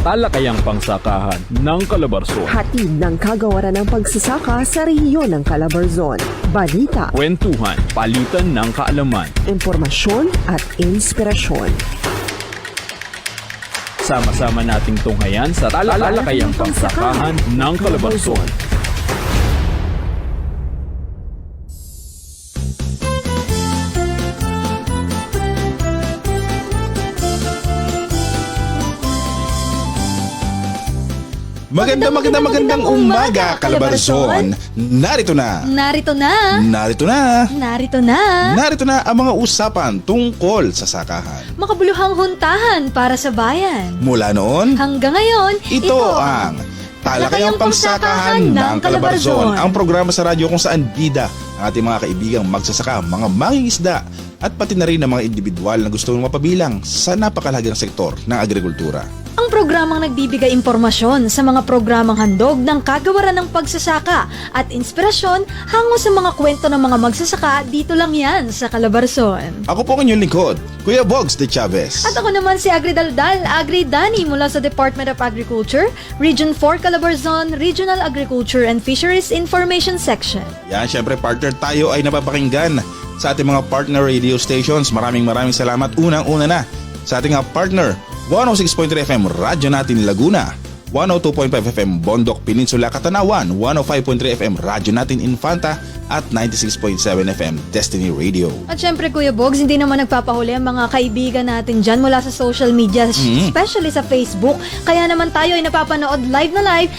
talakayang pangsakahan ng Calabarzon. Hatid ng kagawaran ng pagsasaka sa rehiyon ng Calabarzon. Balita, Kwentuhan, palitan ng kaalaman. impormasyon at inspirasyon. Sama-sama nating tunghayan sa talakayang pangsakahan ng Calabarzon. Magandang umaga, Calabarzon. Narito na ang mga usapan tungkol sa sakahan. Makabuluhang huntahan para sa bayan. Mula noon, Hanggang ngayon, ito ang Talakayang Pangsakahan ng Calabarzon, ang programa sa radyo kung saan bida ang ating mga kaibigang magsasaka, mga mangingisda, at pati na rin ang mga individual na gusto mapabilang sa napakalagang sektor ng agrikultura. Ang programang nagbibigay impormasyon sa mga programang handog ng kagawaran ng pagsasaka at inspirasyon hango sa mga kwento ng mga magsasaka dito lang yan sa Calabarzon. Ako po ang inyong lingkod, Kuya Bogs de Chavez. At ako naman si Agri Daldal, Agri Dani mula sa Department of Agriculture, Region 4 Calabarzon, Regional Agriculture and Fisheries Information Section. Yan, syempre partner, tayo ay napapakinggan sa ating mga partner radio stations. Maraming salamat. Unang-una na sa ating mga partner, 106.3 FM Radyo Natin Laguna, 102.5 FM Bondok Peninsula Katanawan, 105.3 FM Radyo Natin Infanta, at 96.7 FM Destiny Radio. At syempre Kuya Bogs, hindi naman nagpapahuli ang mga kaibigan natin dyan mula sa social media, especially sa Facebook. Kaya naman tayo ay napapanood live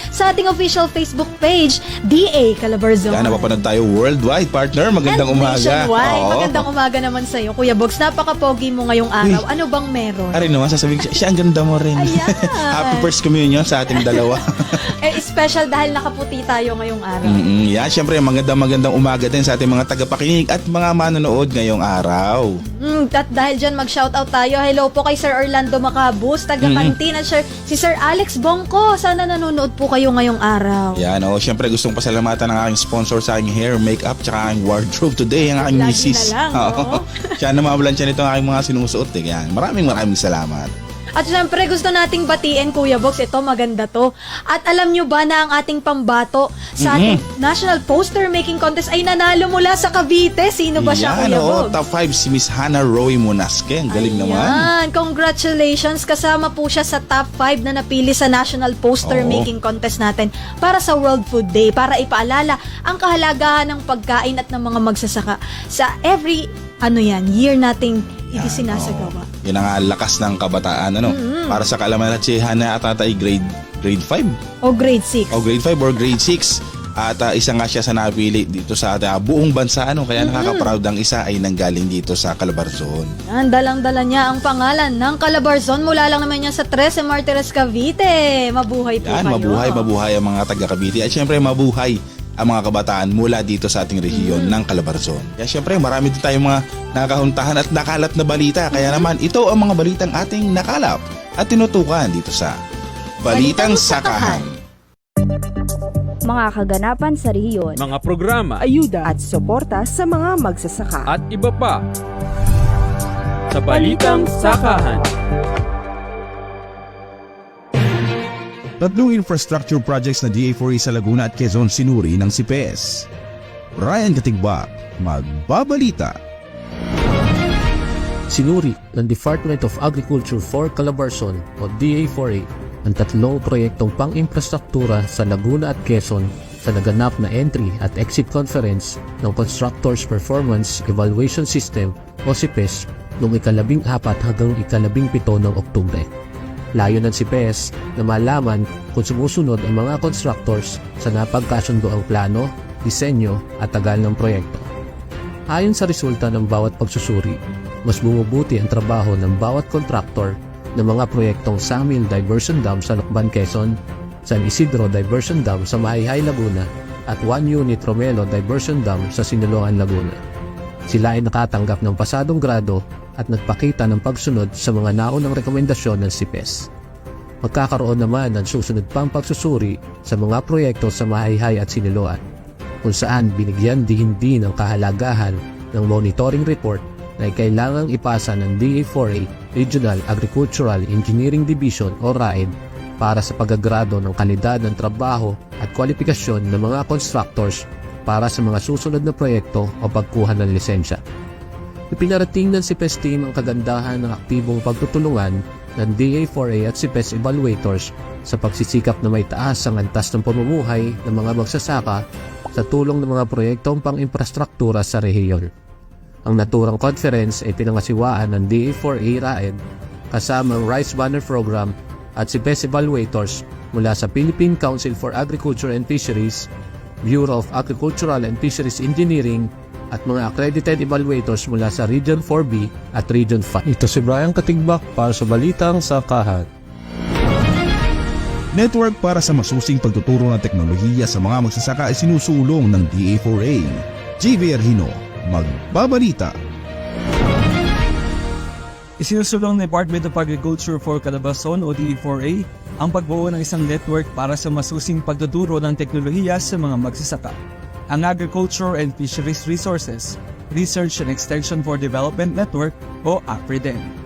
sa ating official Facebook page, DA Calabarzon. Yan, napapanood tayo worldwide, partner. Magandang And umaga. nationwide. Oo. Magandang umaga naman sa'yo, Kuya Bogs. Napaka-pogi mo ngayong araw. Uy. Ano bang meron? Aray naman, sasabihin ko, siya ang ganda mo rin. Ayan. Happy first communion sa ating dalawa. Special dahil nakaputi tayo ngayong araw. Yan, syempre, magandang umaga din sa ating mga tagapakinig at mga manonood ngayong araw. At dahil dyan, mag-shoutout tayo. Hello po kay Sir Orlando Macabus, taga-kantin, at si Sir Alex Bongko. Sana nanonood po kayo ngayong araw. Yan, syempre gustong pasalamatan ng aking sponsor sa aking hair, makeup, tsaka aking wardrobe today, ang aking Lagi misis. na lang, Oo. Siya na mawalan siya nito ang aking mga sinusuot. Yan. Maraming salamat. At syempre gusto nating batiin, Kuya Box, ito maganda to. At alam nyo ba na ang ating pambato sa ating National Poster Making Contest ay nanalo mula sa Cavite? Sino ba siya, Yan, Kuya Box? top 5 si Miss Hannah Roy Munasque. Ang galing naman. Ayan, congratulations. Kasama po siya sa top 5 na napili sa National Poster Oo. Making Contest natin para sa World Food Day, para ipaalala ang kahalagahan ng pagkain at ng mga magsasaka sa every year nating isinasagawa. Yan ang lakas ng kabataan. Para sa kaalaman at si Hannah at ay grade 5 O grade 6. o grade 5 or grade 6. At isa nga siya sa napili dito sa buong bansa. Kaya nakaka-proud ang isa ay nanggaling dito sa Calabarzon. Yan, dalang-dala niya ang pangalan ng Calabarzon. Mula lang naman niya sa Tres Martires, Cavite. Mabuhay po Yan, kayo. mabuhay ang mga taga Cavite. At syempre mabuhay ang mga kabataan mula dito sa ating rehiyon ng Calabarzon. Kaya syempre marami din tayong mga nakahuntahan at nakalap na balita. Kaya naman ito ang mga balitang ating nakalap at tinutukan dito sa Balitang Sakahan. Mga kaganapan sa rehiyon, Mga programa Ayuda at suporta sa mga magsasaka. at iba pa sa Balitang Sakahan. Tatlong infrastructure projects na DA4E sa Laguna at Quezon sinuri ng CPS. Ryan Katigbak, magbabalita. Sinuri ng Department of Agriculture for Calabarzon o DA4A ang tatlong proyektong pang-infrastruktura sa Laguna at Quezon sa naganap na entry at exit conference ng Constructors Performance Evaluation System o CPES noong 14 hanggang 17 ng Oktubre. Layo ng CPES na malaman kung sumusunod ang mga constructors sa napagkasundoang plano, disenyo at tagal ng proyekto. Ayon sa resulta ng bawat pagsusuri, mas bumubuti ang trabaho ng bawat contractor ng mga proyektong Samil Diversion Dam sa Lokban, Quezon, San Isidro Diversion Dam sa Mahihai, Laguna at 1 Unit Romelo Diversion Dam sa Siniloan, Laguna. Sila ay nakatanggap ng pasadong grado at nagpakita ng pagsunod sa mga naunang rekomendasyon ng CPES. Magkakaroon naman ng susunod pang pagsusuri sa mga proyekto sa Mahihai at Siniloan, kung saan binigyan din ng kahalagahan ng monitoring report na kailangang ipasa ng DA4A Regional Agricultural Engineering Division o RAED para sa pagagrado ng kalidad ng trabaho at kwalifikasyon ng mga constructors para sa mga susunod na proyekto o pagkuha ng lisensya. Ipinarating ng CPES team ang kagandahan ng aktibong pagtutulungan ng DA4A at CPES evaluators sa pagsisikap na may taas ang antas ng pamumuhay ng mga magsasaka sa tulong ng mga proyektong pang-infrastruktura sa rehiyon. Ang naturang conference ay pinangasiwaan ng DA4A RAED kasama ang Rice Banner Program at CPES evaluators mula sa Philippine Council for Agriculture and Fisheries, Bureau of Agricultural and Fisheries Engineering at mga accredited evaluators mula sa Region 4B at Region 5. Ito si Brian Katigbak para sa Balitang Sakahan. Network para sa masusing pagtuturo ng teknolohiya sa mga magsasaka ay sinusulong ng DA4A. JV Arhino, magbabalita. Isinusulong ng Department of Agriculture for Calabarzon o DA4A ang pagbuo ng isang network para sa masusing pagtuturo ng teknolohiya sa mga magsasaka. Ang Agriculture and Fisheries Resources, Research and Extension for Development Network o AFREDEN.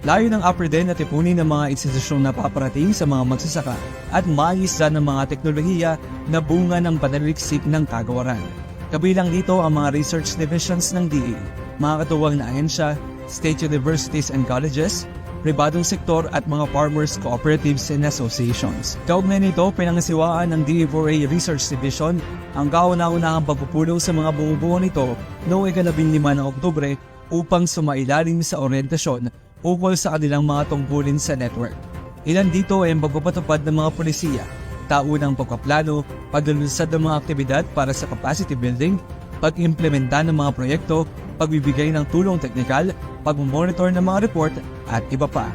Layo ng AFREDEN na tipunin ng mga institusyong napaparating sa mga magsasaka at maayos ng mga teknolohiya na bunga ng panaliksik ng kagawaran. Kabilang dito ang mga research divisions ng DA, mga katuwang na ahensya, state universities and colleges, pribadong sektor at mga farmers, cooperatives and associations. Kaugnay nito, pinangasiwaan ng DA4A Research Division ang kauna-unahang pagpupulong sa mga bumubuo nito noong 15 ng Oktubre upang sumailalim sa orientasyon ukol sa kanilang mga tungkulin sa network. Ilan dito ay ang pagpapatupad ng mga polisiya, taunang pagpaplano, paglalunsad ng mga aktibidad para sa capacity building, pag-implementa ng mga proyekto, pagbibigay ng tulong teknikal, pag-monitor ng mga report, at iba pa.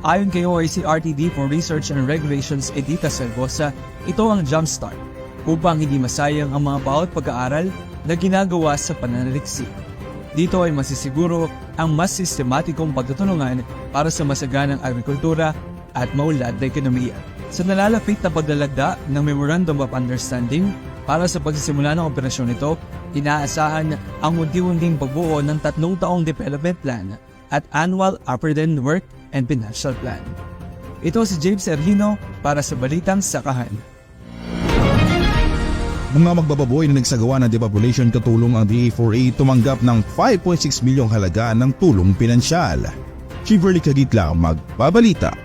Ayon kay OIC RTD for Research and Regulations Edita Salvosa, ito ang jumpstart upang hindi masayang ang mga bawat pag-aaral na ginagawa sa pananaliksik. Dito ay masisiguro ang mas sistematikong pagtutulungan para sa masaganang agrikultura at maunlad na ekonomiya. Sa nalalapit na paglalagda ng Memorandum of Understanding para sa pagsisimula ng operasyon nito, inaasahan ang unti-unting pagbuo ng 3 taong development plan at annual AFREDEN work and financial plan. Ito si James Erhino para sa Balitang Sakahan. Mga magbababoy na nagsagawa ng depopulation katulong ang DA4A tumanggap ng 5.6 milyong halaga ng tulong pinansyal. Chiverly Kagitla, magbabalita.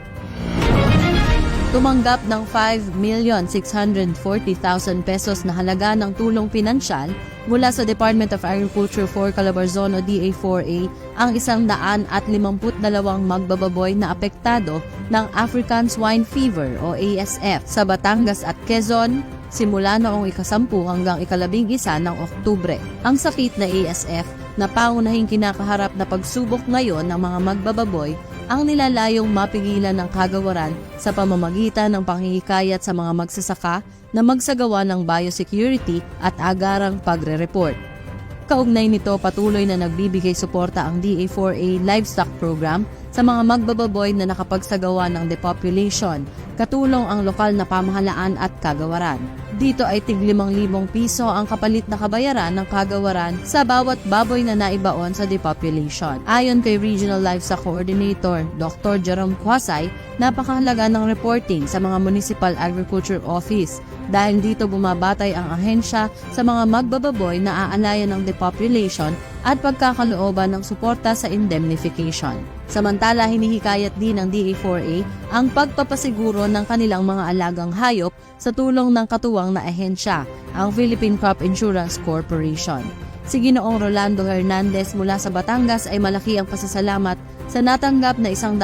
Tumanggap ng 5,640,000 pesos na halaga ng tulong pinansyal mula sa Department of Agriculture for Calabarzon o DA4A ang 152 magbababoy na apektado ng African Swine Fever o ASF sa Batangas at Quezon simula noong 10 hanggang 11 ng Oktubre. Ang sakit na ASF na pangunahing kinakaharap na pagsubok ngayon ng mga magbababoy ang nilalayong mapigilan ng kagawaran sa pamamagitan ng panghihikayat sa mga magsasaka na magsagawa ng biosecurity at agarang pagre-report. Kaugnay nito, patuloy na nagbibigay suporta ang DA4A Livestock Program sa mga magbababoy na nakapagsagawa ng depopulation, katulong ang lokal na pamahalaan at kagawaran. Dito ay tig 5,000 piso ang kapalit na kabayaran ng kagawaran sa bawat baboy na naibaon sa depopulation. Ayon kay Regional Livestock Coordinator Dr. Jerome Quasay, napakahalaga ng reporting sa mga Municipal Agriculture Office dahil dito bumabatay ang ahensya sa mga magbababoy na aalayan ng depopulation at pagkakalooban ng suporta sa indemnification. Samantala, hinihikayat din ng DA4A ang pagpapasiguro ng kanilang mga alagang hayop sa tulong ng katuwang na ahensya, ang Philippine Crop Insurance Corporation. Si Ginoong Rolando Hernandez mula sa Batangas ay malaki ang pasasalamat sa natanggap na 100,000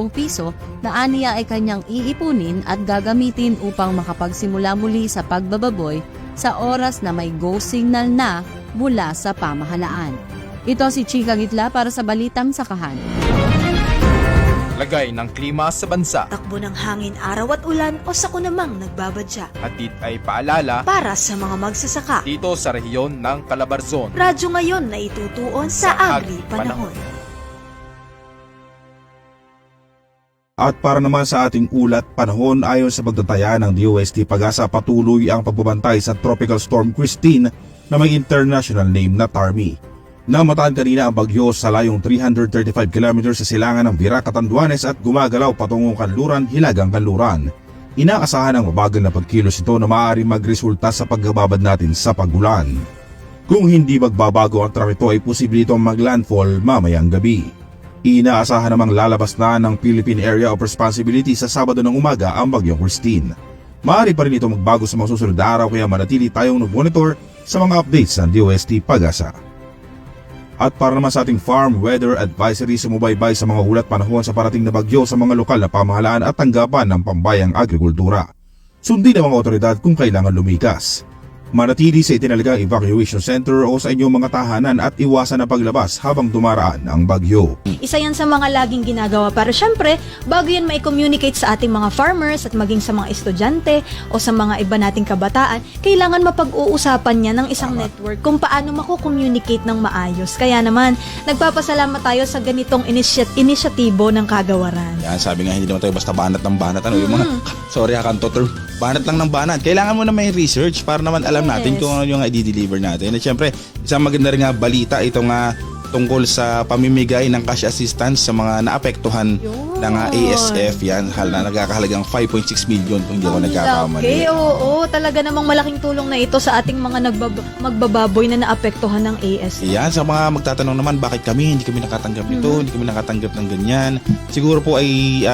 piso na aniya ay kanyang iipunin at gagamitin upang makapagsimula muli sa pagbababoy sa oras na may go signal na mula sa pamahalaan. Ito si Chika Gitla para sa Balitang Sakahan. Lagay ng klima sa bansa. Takbo ng hangin, araw at ulan o sako namang nagbabadya. Hatid ay paalala Para sa mga magsasaka. dito sa rehiyon ng Calabarzon. Radyo ngayon na itutuon sa Agri Panahon. At para naman sa ating ulat panahon, ayon sa pagtataya ng DOST Pag-asa, patuloy ang pagbabantay sa Tropical Storm Christine na may international name na Tarmi. Namataan kanina ang bagyo sa layong 335 km sa silangan ng Virac, Catanduanes at gumagalaw patungong Kanluran, Hilagang Kanluran. Inaasahan ang mabagal na pagkilos ito na maaari magresulta sa pagbabad natin sa pagulan. Kung hindi magbabago ang track ito ay posible itong maglandfall mamayang gabi. Inaasahan namang lalabas na ng Philippine Area of Responsibility sa Sabado ng umaga ang bagyong Christine. Maaari pa rin ito magbago sa mga susunod na araw kaya manatili tayong nag-monitor sa mga updates ng DOST Pag-asa. At para naman sa ating farm weather advisory, sumubaybay sa mga ulat panahon sa parating na bagyo sa mga lokal na pamahalaan at tanggapan ng pambayang agrikultura. Sundin ang mga otoridad kung kailangan lumikas. Manatili sa itinalagang evacuation center o sa inyong mga tahanan at iwasan ang paglabas habang dumaraan ang bagyo. Isa yan sa mga laging ginagawa. Pero syempre, bago yan mai-communicate sa ating mga farmers at maging sa mga estudyante o sa mga iba nating kabataan, kailangan mapag-uusapan niya ng isang network kung paano mako-communicate ng maayos. Kaya naman, nagpapasalamat tayo sa ganitong inisyatibo ng kagawaran. Yan, sabi nga hindi naman tayo basta banat ng banat. Ano yung mga, sorry kanto term, banat lang ng banat. Kailangan mo na may research para naman alam natin kung ano yung i-deliver natin. At syempre, isang maganda rin nga balita ito nga tungkol sa pamimigay ng cash assistance sa mga naapektuhan ng ASF. Yan, na nagkakahalagang 5.6 million kung hindi ako nagkakamali. Okay, oo, talaga namang malaking tulong na ito sa ating mga magbababoy na naapektuhan ng ASF. Yan, sa mga magtatanong naman bakit hindi kami nakatanggap nito, hindi kami nakatanggap ng ganyan. Siguro po ay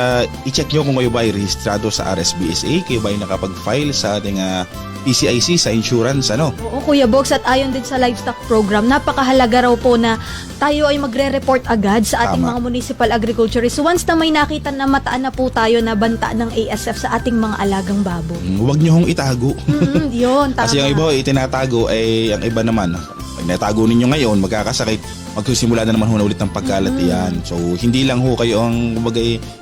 i-check nyo kung kayo ba ay rehistrado sa RSBSA, kayo ba ay nakapag-file sa ating PCIC sa insurance, ano? Oo, Kuya Bogs, at ayon din sa livestock program, napakahalaga raw po na tayo ay magre-report agad sa ating mga municipal agriculturists once na may nakita na mataan na po tayo na banta ng ASF sa ating mga alagang baboy. Huwag nyo hong itago. Yun, tama. Kasi yung iba itinatago ay ang iba naman, pag natago ninyo ngayon, magkakasakit, magsisimula na naman ho na ulit ng pagkalat yan. So, hindi lang ho kayo ang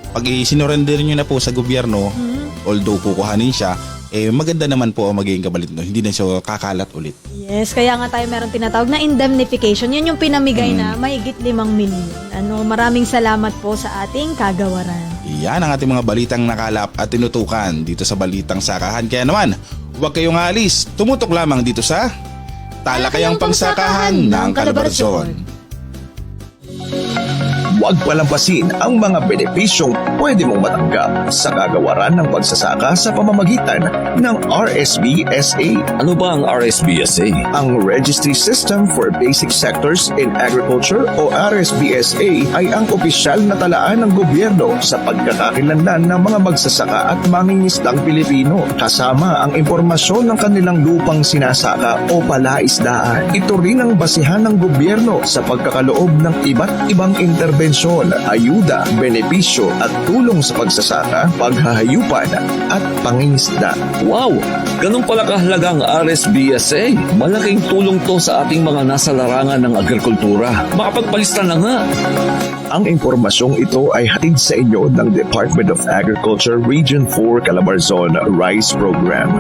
pag sinurrender nyo na po sa gobyerno, although kukuhanin siya, maganda naman po ang magiging kabalit no. Hindi na siya kakalat ulit. Yes, kaya nga tayo meron tinatawag na indemnification. Yun yung pinamigay na mahigit 5 milyon. Maraming salamat po sa ating kagawaran. Yan ang ating mga balitang nakalap at tinutukan dito sa Balitang Sakahan. Kaya naman, huwag kayong aalis. Tumutok lamang dito sa Talakayang Pangsakahan ng Calabarzon. Huwag palampasin ang mga benepisyong pwede mong matanggap sa kagawaran ng pagsasaka sa pamamagitan ng RSBSA. Ano ba ang RSBSA? Ang Registry System for Basic Sectors in Agriculture o RSBSA ay ang opisyal na talaan ng gobyerno sa pagkakakilanlan ng mga magsasaka at mangingisdang Pilipino, kasama ang impormasyon ng kanilang lupang sinasaka o palaisdaan. Ito rin ang basihan ng gobyerno sa pagkakaloob ng iba't ibang intervensyon, ayuda, benepisyo at tulong sa pagsasaka, paghahayupan at pangingisda. Wow! Ganun pala kahalaga ang RSBSA. Malaking tulong to sa ating mga nasa larangan ng agrikultura. Makapagpalista na nga. Ang impormasyong ito ay hatid sa inyo ng Department of Agriculture Region 4 Calabarzon Rice Program.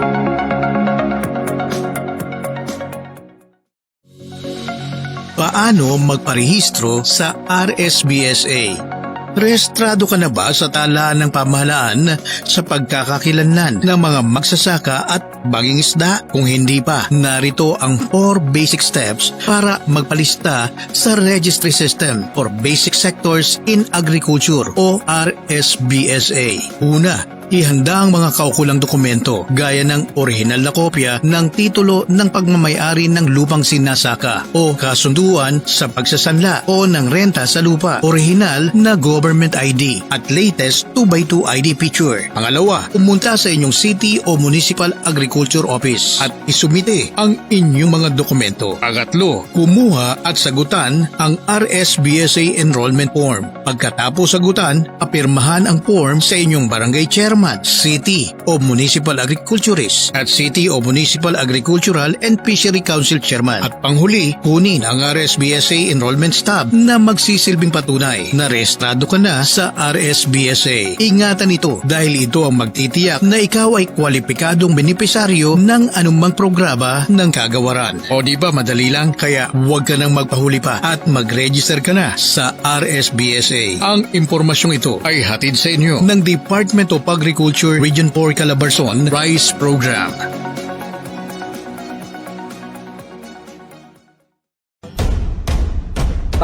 Paano magparehistro sa RSBSA? Rehistrado ka na ba sa talaan ng pamahalaan sa pagkakakilanlan ng mga magsasaka at mangingisda? Kung hindi pa, narito ang 4 basic steps para magpalista sa Registry System for Basic Sectors in Agriculture o RSBSA. Una, ihanda ang mga kaukulang dokumento gaya ng orihinal na kopya ng titulo ng pagmamayari ng lupang sinasaka o kasunduan sa pagsasanla o ng renta sa lupa, orihinal na government ID at latest 2x2 ID picture. Pangalawa, pumunta sa inyong city o municipal agriculture office at isumite ang inyong mga dokumento. Pangatlo, kumuha at sagutan ang RSBSA enrollment form. Pagkatapos sagutan, apirmahan ang form sa inyong barangay chairman, City o Municipal Agriculturist at City o Municipal Agricultural and Fishery Council Chairman. At panghuli, kunin ang RSBSA Enrollment Stub na magsisilbing patunay na rehistrado ka na sa RSBSA. Ingatan ito dahil ito ang magtitiyak na ikaw ay kwalipikadong benepisaryo ng anumang programa ng kagawaran. O di ba madali lang? Kaya huwag ka nang magpahuli pa at mag-register ka na sa RSBSA. Ang impormasyong ito ay hatid sa inyo ng Department of Agriculture Region 4 Calabarzon Rice Program.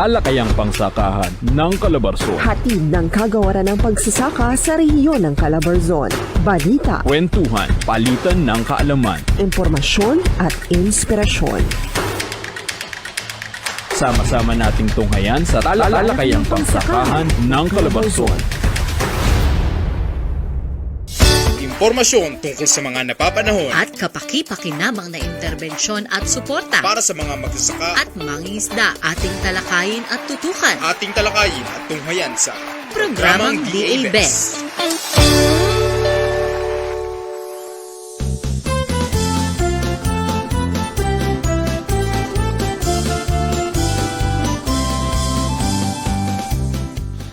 talakayang pangsakahan ng Calabarzon. Hatid ng kagawaran ng pagsasaka sa rehiyon ng Calabarzon. Balita, Kwentuhan, palitan ng kaalaman. impormasyon at inspirasyon. Sama-sama nating tunghayan sa talakayang pangsakahan ng Calabarzon. Impormasyon tungkol sa mga napapanahon At kapaki-pakinabang na interbensyon at suporta para sa mga magsasaka at mangingisda ating talakayin at tutukan. ating talakayin at tunghayan sa Programang DA Best.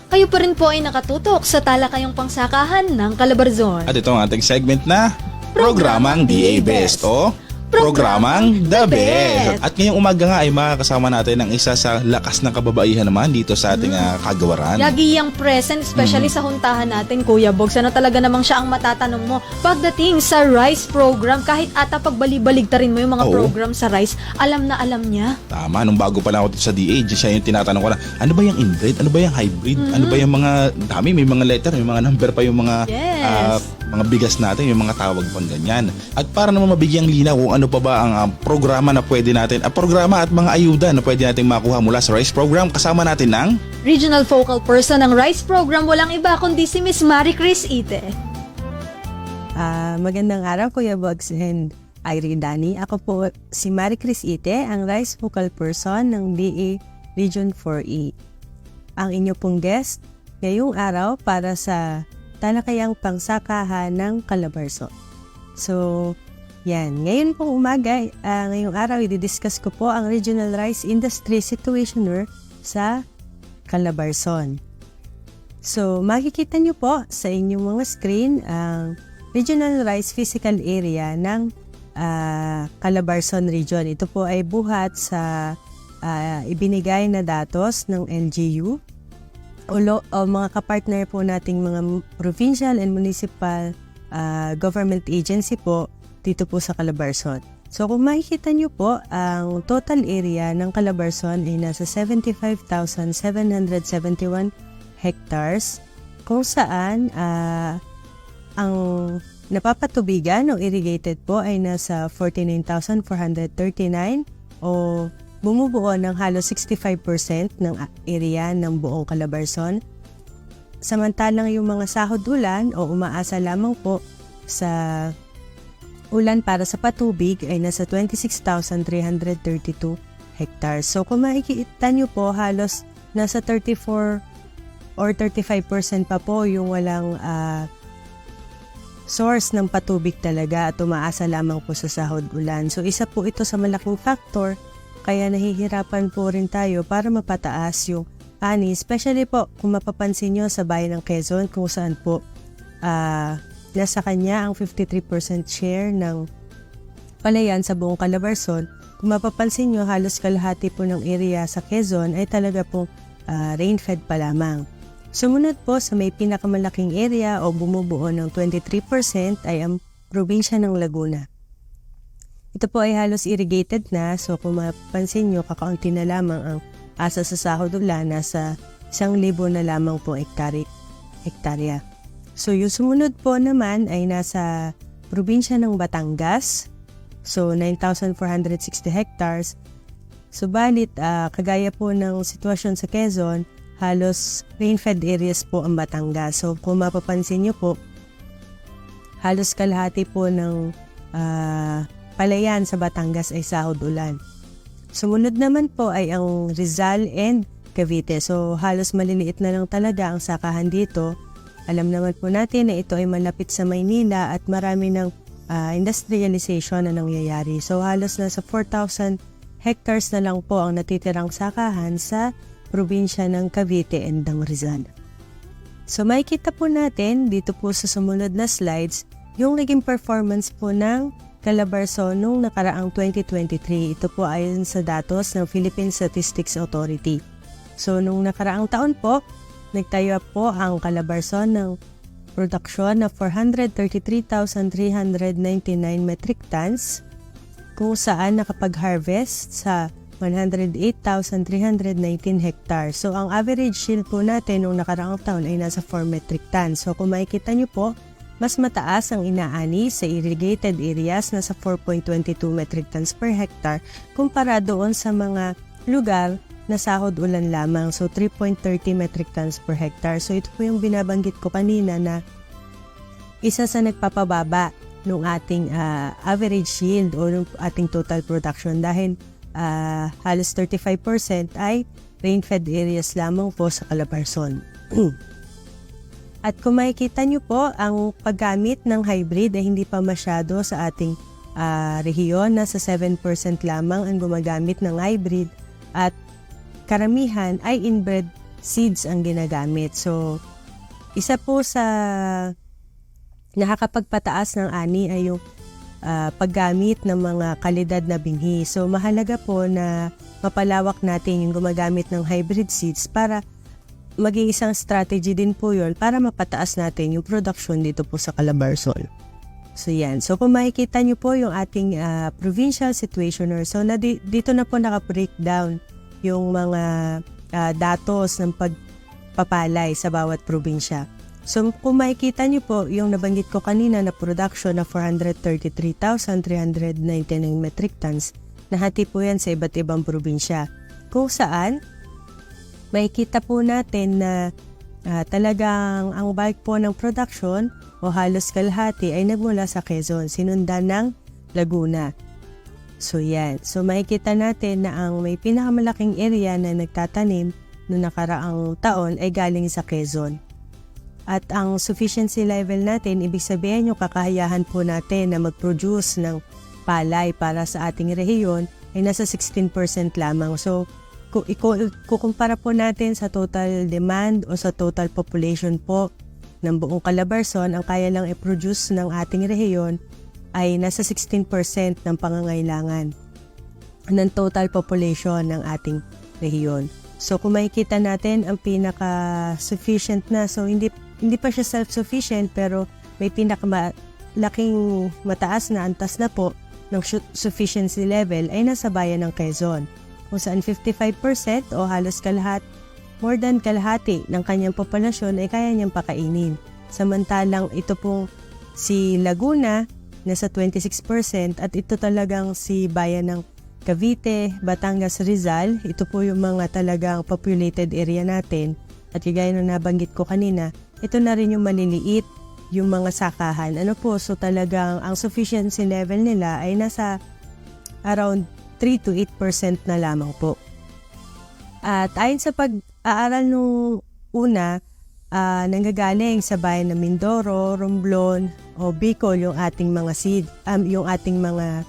Kayo pa rin po ay nakatutok sa talakayang pangsakahan ng Calabarzon. At ito ang ating segment na Programang DA Best o Programang The Best. At ngayong umaga nga ay makakasama natin ang isa sa lakas ng kababaihan naman dito sa ating kagawaran. Lagi yung present, especially sa huntahan natin, Kuya Bogs. Ano talaga namang siya ang matatanong mo pagdating sa RICE program? Kahit ata pagbali-baligtarin mo yung mga Oo. program sa RICE, alam na alam niya. Tama, nung bago pa lang ako dito sa DA, siya yung tinatanong ko na, ano ba yung inbred? Ano ba yung hybrid? Ano ba yung mga, dami, may mga letter, may mga number pa yung mga Yes. mga bigas natin, yung mga tawag pang ganyan. At para naman mabigyang linaw kung ano pa ba ang programa na pwede natin, programa at mga ayuda na pwede natin makuha mula sa RICE program, kasama natin ng Regional Focal Person ng RICE program, walang iba kundi si Miss Maricris Ite. Magandang araw, Kuya Bugs and Irene Dani. Ako po si Maricris Ite, ang RICE Focal Person ng DA Region 4E. Ang inyo pong guest ngayong araw para sa talakayang pangsakahan ng Calabarzon. So, yan. Ngayon pong umaga, ngayong araw, i-discuss ko po ang Regional Rice Industry Situationer sa Calabarzon. So, makikita nyo po sa inyong mga screen ang Regional Rice Physical Area ng Calabarzon Region. Ito po ay buhat sa ibinigay na datos ng LGU o mga kapartner po nating mga provincial and municipal government agency po dito po sa Calabarzon. So kung makikita nyo po, ang total area ng Calabarzon ay nasa 75,771 hectares kung saan ang napapatubigan o irrigated po ay nasa 49,439 o bumubuo ng halos 65% ng area ng buong Calabarzon. Samantalang yung mga sahod ulan o umaasa lamang po sa ulan para sa patubig ay nasa 26,332 hectares. So kung makikita nyo po, halos nasa 34 or 35% pa po yung walang source ng patubig talaga at umaasa lamang po sa sahod ulan. So isa po ito sa malaking factor kaya nahihirapan po rin tayo para mapataas yung ani, especially po kung mapapansin nyo sa bayan ng Quezon kung saan po nasa kanya ang 53% share ng palayan sa buong Calabarzon. Kung mapapansin nyo, halos kalahati po ng area sa Quezon ay talaga pong rain-fed pa lamang. Sumunod po sa may pinakamalaking area o bumubuo ng 23% ay ang probinsya ng Laguna. Ito po ay halos irrigated na, so kung mapansin nyo, kakaunti na lamang ang asa sa sahod ulan, nasa 1,000 na lamang po hektarya. So yung sumunod po naman ay nasa probinsya ng Batangas, so 9,460 hectares. Subalit, kagaya po ng sitwasyon sa Quezon, halos rain-fed areas po ang Batangas. So kung mapapansin nyo po, halos kalahati po ng palayan sa Batangas ay sahod ulan. Sumunod naman po ay ang Rizal and Cavite. So halos maliliit na lang talaga ang sakahan dito. Alam naman po natin na ito ay malapit sa Maynila at marami ng industrialization na nangyayari. So halos nasa 4,000 hectares na lang po ang natitirang sakahan sa probinsya ng Cavite and ng Rizal. So makikita po natin dito po sa sumunod na slides yung naging performance po ng Calabarzon noong nakaraang 2023. Ito po ayon sa datos ng Philippine Statistics Authority. So noong nakaraang taon po, nagtayo po ang Calabarzon ng produksyon na 433,399 metric tons kung saan nakapag-harvest sa 108,319 hectares. So, ang average yield po natin nung nakaraang taon ay nasa 4 metric tons. So, kung makikita nyo po, mas mataas ang inaani sa irrigated areas na sa 4.22 metric tons per hectare kumpara doon sa mga lugar na sahod ulan lamang. So, 3.30 metric tons per hectare. So, ito po yung binabanggit ko kanina na isa sa nagpapababa ng ating average yield o ng ating total production dahil halos 35% ay rain-fed areas lamang po sa Calabarzon. At kung makikita nyo po, ang paggamit ng hybrid ay hindi pa masyado sa ating rehiyon. Nasa 7% lamang ang gumagamit ng hybrid at karamihan ay inbred seeds ang ginagamit. So, isa po sa nakakapagpataas ng ani ay yung paggamit ng mga kalidad na binhi. So, mahalaga po na mapalawak natin yung gumagamit ng hybrid seeds para maging isang strategy din po yun para mapataas natin yung production dito po sa Calabarzon. So, yan. So, kung makikita nyo po yung ating provincial situationer, so dito na po naka-breakdown yung mga datos ng pagpapalay sa bawat probinsya. So, kung makikita nyo po yung nabanggit ko kanina na production na 433,399 metric tons, nahati po yan sa iba't ibang probinsya. Kung saan, makikita po natin na talagang ang bulk po ng production o halos kalahati ay nagmula sa Quezon, sinundan ng Laguna. So yan. So makikita natin na ang may pinakamalaking area na nagtatanim noong nakaraang taon ay galing sa Quezon. At ang sufficiency level natin, ibig sabihin yung kakayahan po natin na mag-produce ng palay para sa ating rehiyon ay nasa 16% lamang. So kung kukumpara po natin sa total demand o sa total population po ng buong Calabarzon, ang kaya lang i-produce ng ating rehiyon ay nasa 16% ng pangangailangan ng total population ng ating rehiyon. So kung makikita natin ang pinaka-sufficient na, so hindi pa siya self-sufficient pero may pinakamalaking mataas na antas na po ng sufficiency level ay nasa bayan ng Quezon, kung saan 55% o halos more than kalahati ng kanyang populasyon ay kaya niyang pakainin. Samantalang ito pong si Laguna, nasa 26% at ito talagang si bayan ng Cavite, Batangas, Rizal, ito po yung mga talagang populated area natin. At gaya na nabanggit ko kanina, ito na rin yung maliliit, yung mga sakahan. So talagang ang sufficiency level nila ay nasa around 3 to 8% na lamang po. At ayon sa pag-aaral nung una, nanggagaling sa bayan ng Mindoro, Romblon o Bicol yung ating mga yung ating mga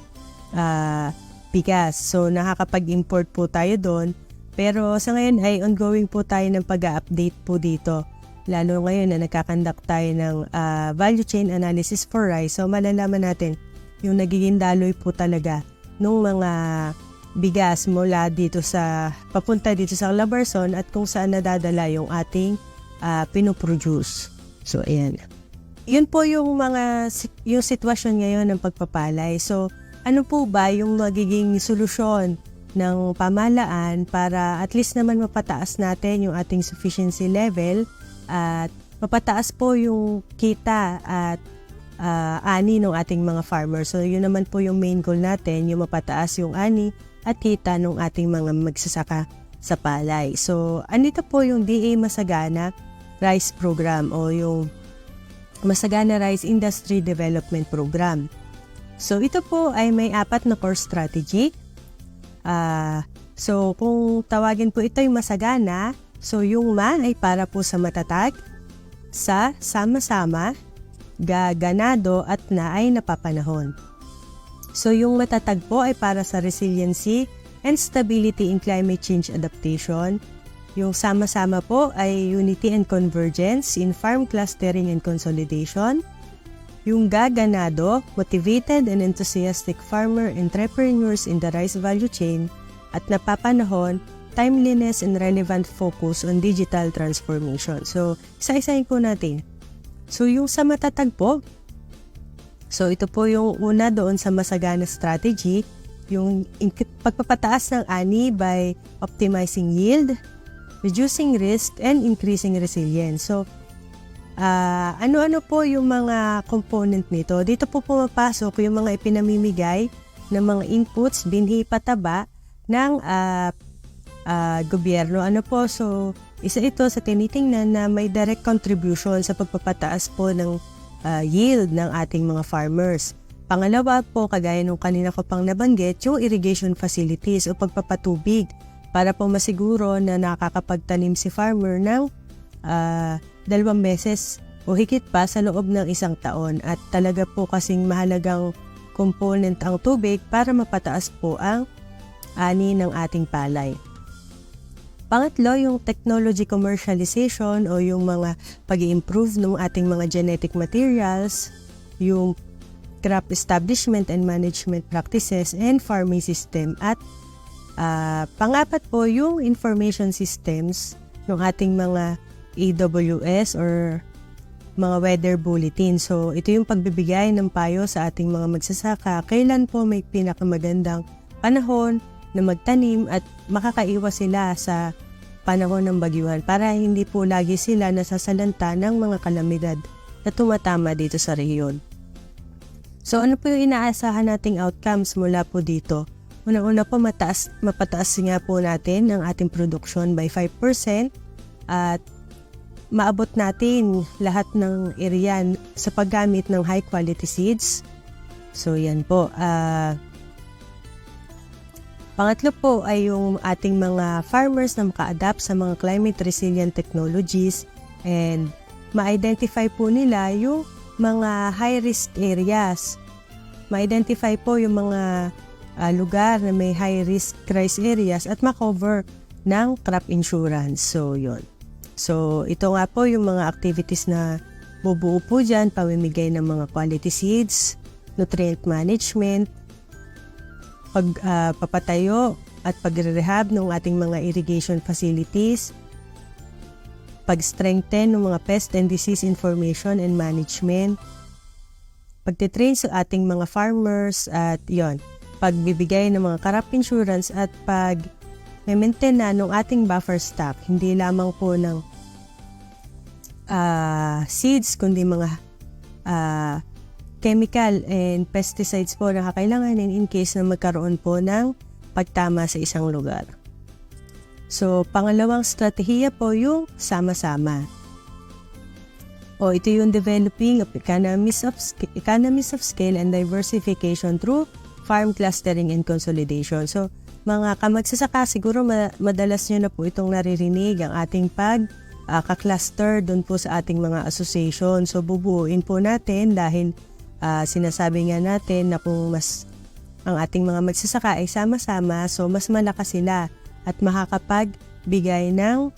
bigas. So nakakapag-import po tayo doon. Pero sa ngayon ay ongoing po tayo ng pag-update po dito. Lalo ngayon na nagkakandak tayo ng value chain analysis for rice. So malalaman natin yung nagiging daloy po talaga nung mga bigas mula dito papunta dito sa Calabarzon at kung saan nadadala yung ating pinoproduce. So, ayan. Yun po yung yung sitwasyon ngayon ng pagpapalay. So, ano po ba yung magiging solusyon ng pamahalaan para at least naman mapataas natin yung ating sufficiency level at mapataas po yung kita at ani ng ating mga farmers. So, yun naman po yung main goal natin, yung mapataas yung ani at kita ng ating mga magsasaka sa palay. So, andito po yung DA Masagana Rice Program o yung Masagana Rice Industry Development Program. So, ito po ay may 4 na core strategy. So, kung tawagin po ito yung Masagana, so yung ma ay para po sa matatag, sa sama-sama, gaganado at na ay napapanahon. So yung matatag po ay para sa resiliency and stability in climate change adaptation. Yung sama-sama po ay unity and convergence in farm clustering and consolidation. Yung gaganado, motivated and enthusiastic farmer entrepreneurs in the rice value chain. At napapanahon, timeliness and relevant focus on digital transformation. So isa-isahin po natin. So, yung sa matatag po, so ito po yung una doon sa Masagana strategy. yung pagpapataas ng ani by optimizing yield, reducing risk, and increasing resilience. So, ano-ano po yung mga component nito? Dito po pumapasok yung mga ipinamimigay ng mga inputs, binhi pataba ng gobyerno. So, isa ito sa tinitingnan na may direct contribution sa pagpapataas po ng yield ng ating mga farmers. Pangalawa po, kagaya nung kanina ko pang nabanggit, yung irrigation facilities o pagpapatubig para po masiguro na nakakapagtanim si farmer ng 2 beses o higit pa sa loob ng 1 taon. At talaga po kasing mahalagang component ang tubig para mapataas po ang ani ng ating palay. Pangatlo, yung technology commercialization o yung mga pag-i-improve ng ating mga genetic materials, yung crop establishment and management practices and farming system. At pangapat po, yung information systems ng ating mga AWS or mga weather bulletin. So, ito yung pagbibigay ng payo sa ating mga magsasaka. Kailan po may pinakamagandang panahon na magtanim at makakaiwas sila sa panahon ng bagyuhan para hindi po lagi sila nasasalanta ng mga kalamidad na tumatama dito sa rehiyon. So, ano po yung inaasahan nating outcomes mula po dito? Unang-una po, mapataas nga po natin ang ating production by 5% at maabot natin lahat ng area sa paggamit ng high quality seeds. So, yan po. Pangatlo po ay yung ating mga farmers na maka-adapt sa mga climate resilient technologies and ma-identify po nila yung mga high-risk areas. Ma-identify po yung mga lugar na may high-risk rice areas at ma-cover ng crop insurance. So, yun. So, ito nga po yung mga activities na bubuo po dyan, pamimigay ng mga quality seeds, nutrient management, pagpapatayo at pagre-rehab ng ating mga irrigation facilities, pag-strengthen ng mga pest and disease information and management, pagtitrain sa ating mga farmers at yon, pagbibigay ng mga crop insurance at pag-maintain na ng ating buffer stock, hindi lamang po ng seeds kundi mga chemical and pesticides po na kakailanganin in case na magkaroon po ng pagtama sa isang lugar. So, pangalawang strategiya po yung sama-sama. O ito yung developing of economies of scale and diversification through farm clustering and consolidation. So, mga kamagsasaka, siguro madalas nyo na po itong naririnig ang ating ka-cluster doon po sa ating mga association. So, bubuuin po natin dahil sinasabi nga natin na kung ang ating mga magsasaka ay sama-sama, so mas malakas sila at makakapagbigay ng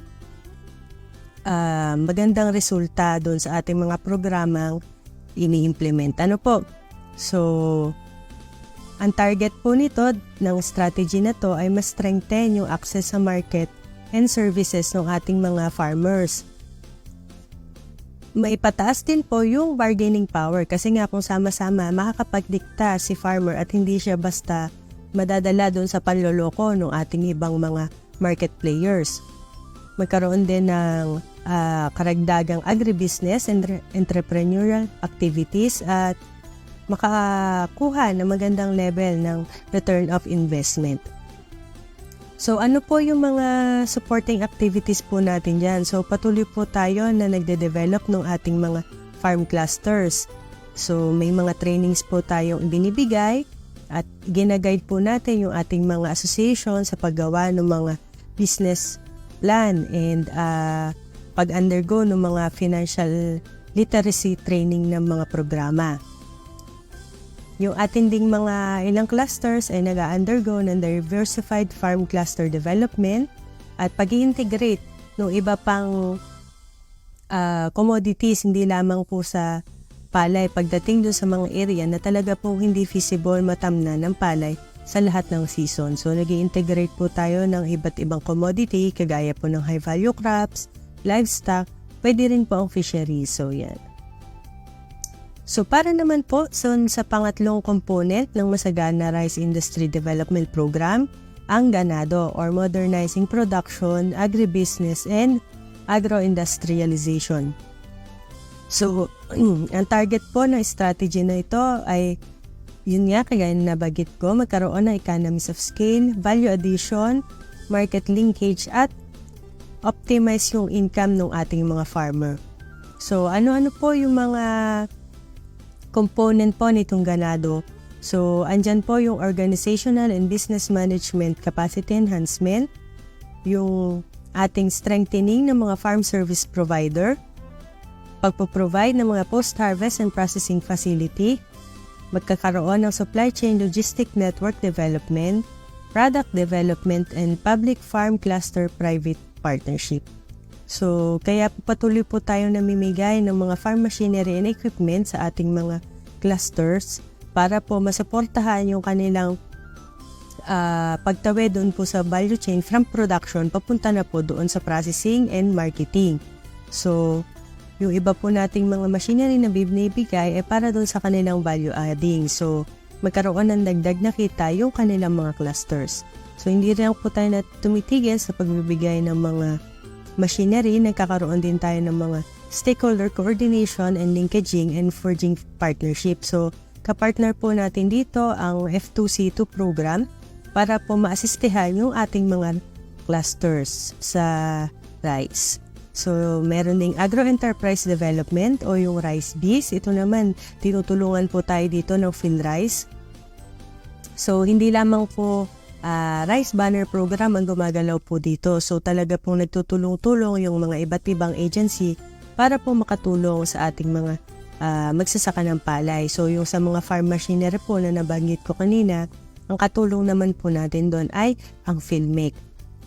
magandang resulta doon sa ating mga programang ini-implement. Ano po? So, ang target po nito ng strategy na to ay mas strengthen yung access sa market and services ng ating mga farmers. Maipataas din po yung bargaining power kasi nga kung sama-sama makakapagdikta si farmer at hindi siya basta madadala doon sa panloloko ng ating ibang mga market players. Magkaroon din ng karagdagang agribusiness and entrepreneurial activities at makakuha ng magandang level ng return of investment. So, ano po yung mga supporting activities po natin dyan? So, patuloy po tayo na nagde-develop ng ating mga farm clusters. So, may mga trainings po tayong binibigay at ginaguide po natin yung ating mga association sa paggawa ng mga business plan and pag-undergo ng mga financial literacy training ng mga programa. Yung ating ding mga ilang clusters ay nag-undergo ng diversified farm cluster development at pag-i-integrate ng iba pang commodities, hindi lamang po sa palay pagdating doon sa mga area na talaga pong hindi feasible matamnan ng palay sa lahat ng season. So, nag-i-integrate po tayo ng iba't ibang commodity kagaya po ng high-value crops, livestock, pwede rin po ang fisheries. So, yan. So para naman po sa pangatlong component ng Masagana Rice Industry Development Program, ang ganado or Modernizing Production, Agribusiness and Agroindustrialization. So, ang target po ng strategy na ito ay, yun nga, kagaya na nabanggit ko, magkaroon ng economies of scale, value addition, market linkage, at optimize yung income ng ating mga farmer. So, ano-ano po yung mga component po nitong ganado? So, andyan po yung organizational and business management capacity enhancement, yung ating strengthening ng mga farm service provider, pagpo-provide ng mga post-harvest and processing facility, magkakaroon ng supply chain logistic network development, product development, and public farm cluster private partnership. So, kaya patuloy po tayong namimigay ng mga farm machinery and equipment sa ating mga clusters para po masuportahan yung kanilang pagtawid doon po sa value chain from production papunta na po doon sa processing and marketing. So, yung iba po nating mga machinery na binibigay ay para doon sa kanilang value adding. So, magkaroon ng dagdag na kita yung kanilang mga clusters. So, hindi rin po tayo na tumitigil sa pagbibigay ng mga machinery. Nagkakaroon din tayo ng mga stakeholder coordination and linkaging and forging partnership. So, kapartner po natin dito ang F2C2 program para po maasistehan yung ating mga clusters sa rice. So, meron ding agro-enterprise development o yung rice bees. Ito naman, tinutulungan po tayo dito ng PhilRice. So, hindi lamang po rice banner program ang gumagalaw po dito. So, talaga pong nagtutulong-tulong yung mga iba't ibang agency para po makatulong sa ating mga magsasaka ng palay. So, yung sa mga farm machinery po na nabanggit ko kanina, ang katulong naman po natin doon ay ang PhilMake.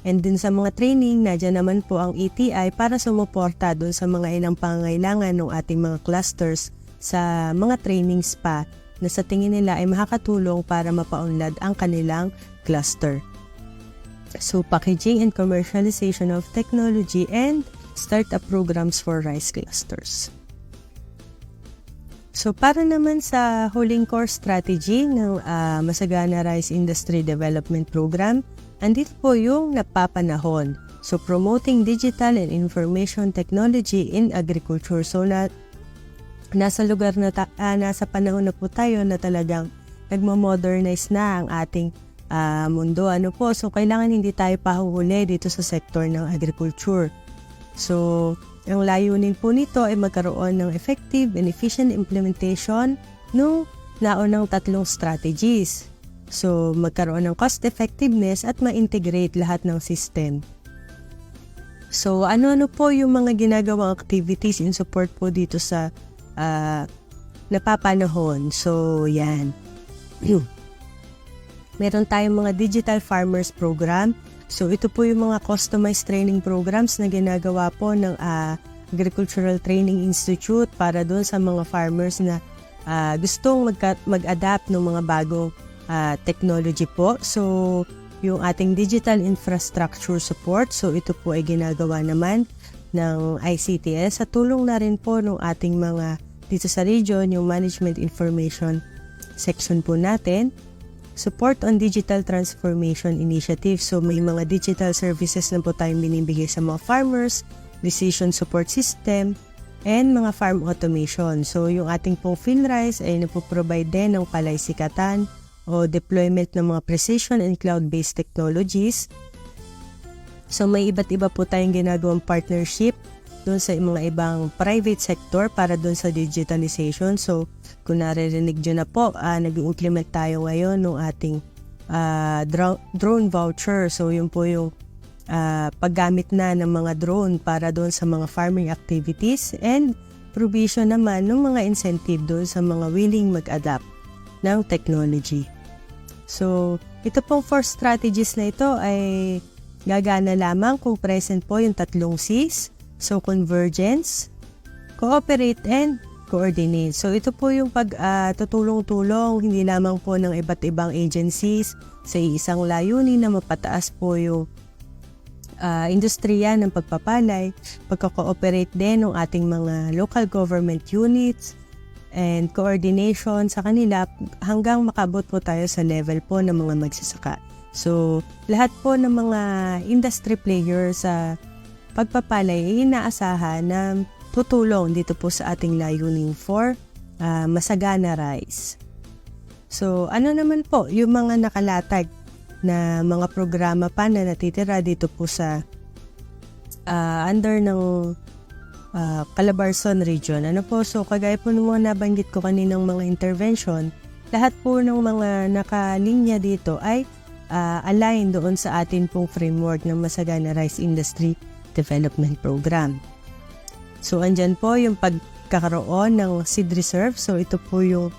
And din sa mga training, nadyan naman po ang ETI para sumuporta doon sa mga ilang pangangailangan ng ating mga clusters sa mga trainings pa na sa tingin nila ay makakatulong para mapaunlad ang kanilang cluster. So, packaging and commercialization of technology and startup programs for rice clusters. So, para naman sa huling core strategy ng Masagana Rice Industry Development Program, andito po yung napapanahon. So, promoting digital and information technology in agriculture. So, nasa lugar na nasa panahon na po tayo na talagang nagmo-modernize na ang ating mundo. So, kailangan hindi tayo pahuhuli dito sa sektor ng agriculture. So, ang layunin po nito ay magkaroon ng effective and efficient implementation ng naunang tatlong strategies. So, magkaroon ng cost effectiveness at ma-integrate lahat ng system. So, ano-ano po yung mga ginagawang activities in support po dito sa napapanahon? So, yan. Meron tayong mga Digital Farmers Program. So, ito po yung mga customized training programs na ginagawa po ng Agricultural Training Institute para doon sa mga farmers na gustong mag-adapt ng mga bagong technology po. So, yung ating digital infrastructure support, so ito po ay ginagawa naman ng ICTS sa tulong na rin po ng ating mga dito sa region, yung Management Information section po natin. Support on Digital Transformation Initiative. So, may mga digital services na po tayong binibigay sa mga farmers, decision support system, and mga farm automation. So, yung ating pong PhilRice ay napoprovide din ng palay-sikatan o deployment ng mga precision and cloud-based technologies. So, may iba't iba po tayong ginagawang partnership doon sa mga ibang private sector para doon sa digitalization. So, kung naririnig nyo na po, nag-implement tayo ngayon ng ating drone voucher. So, yun po yung paggamit na ng mga drone para doon sa mga farming activities and provision naman ng mga incentive doon sa mga willing mag-adapt ng technology. So, ito pong 4 strategies na ito ay gagana lamang kung present po yung tatlong C's. So, convergence, cooperate, and coordinate. So, ito po yung pagtutulong-tulong, hindi lamang po ng iba't ibang agencies sa isang layunin na mapataas po yung industriya ng pagpapalay, pagka-cooperate din ng ating mga local government units, and coordination sa kanila hanggang makabot po tayo sa level po ng mga magsasaka. So, lahat po ng mga industry players sa pagpapalay ay inaasahan na tutulong dito po sa ating layunin for masagana rice. So, ano naman po yung mga nakalatag na mga programa pa na natitira dito po sa under ng Calabarzon region. Ano po, so kagaya po ng mga nabanggit ko kaninang mga intervention, lahat po ng mga nakalinya dito ay align doon sa atin pong framework ng Masagana Rice Industry Development Program. So, andyan po yung pagkakaroon ng seed reserve. So, ito po yung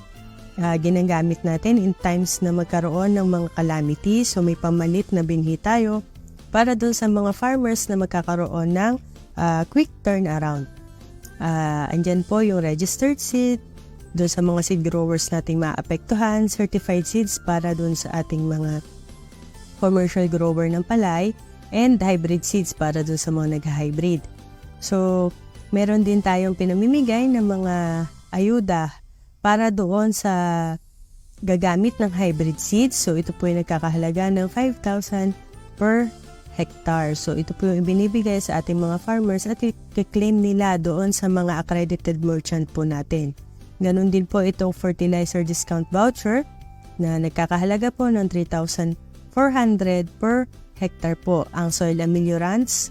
ginagamit natin in times na magkaroon ng mga calamities. So, may pamalit na binhi tayo para doon sa mga farmers na magkakaroon ng quick turnaround. Andyan po yung registered seed, doon sa mga seed growers nating maapektuhan, certified seeds para doon sa ating mga commercial grower ng palay, and hybrid seeds para doon sa mga nag-hybrid. So, meron din tayong pinamimigay ng mga ayuda para doon sa gagamit ng hybrid seeds. So, ito po yung nagkakahalaga ng 5,000 per hectare. So, ito po yung ibinibigay sa ating mga farmers at i-claim nila doon sa mga accredited merchant po natin. Ganon din po itong fertilizer discount voucher na nagkakahalaga po ng 3,400 per hectare po. Ang soil ameliorants,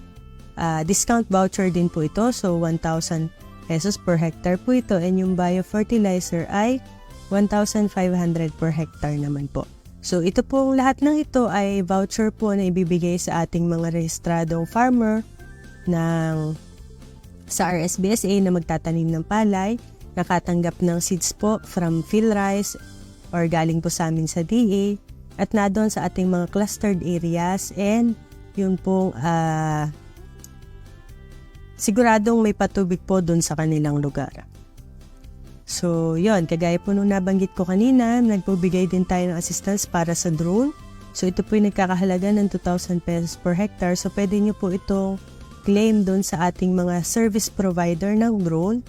discount voucher din po ito. So, 1,000 pesos per hectare po ito. And yung biofertilizer ay 1,500 per hectare naman po. So, ito pong lahat ng ito ay voucher po na ibibigay sa ating mga rehistradong farmer sa RSBSA na magtatanim ng palay, nakatanggap ng seeds po from PhilRice or galing po sa amin sa DA at na doon sa ating mga clustered areas and yun pong siguradong may patubig po doon sa kanilang lugar. So, yun, kagaya po nung nabanggit ko kanina, nagbibigay din tayo ng assistance para sa drone. So, ito po yung nagkakahalaga ng 2,000 pesos per hectare. So, pwede nyo po itong claim doon sa ating mga service provider ng drone.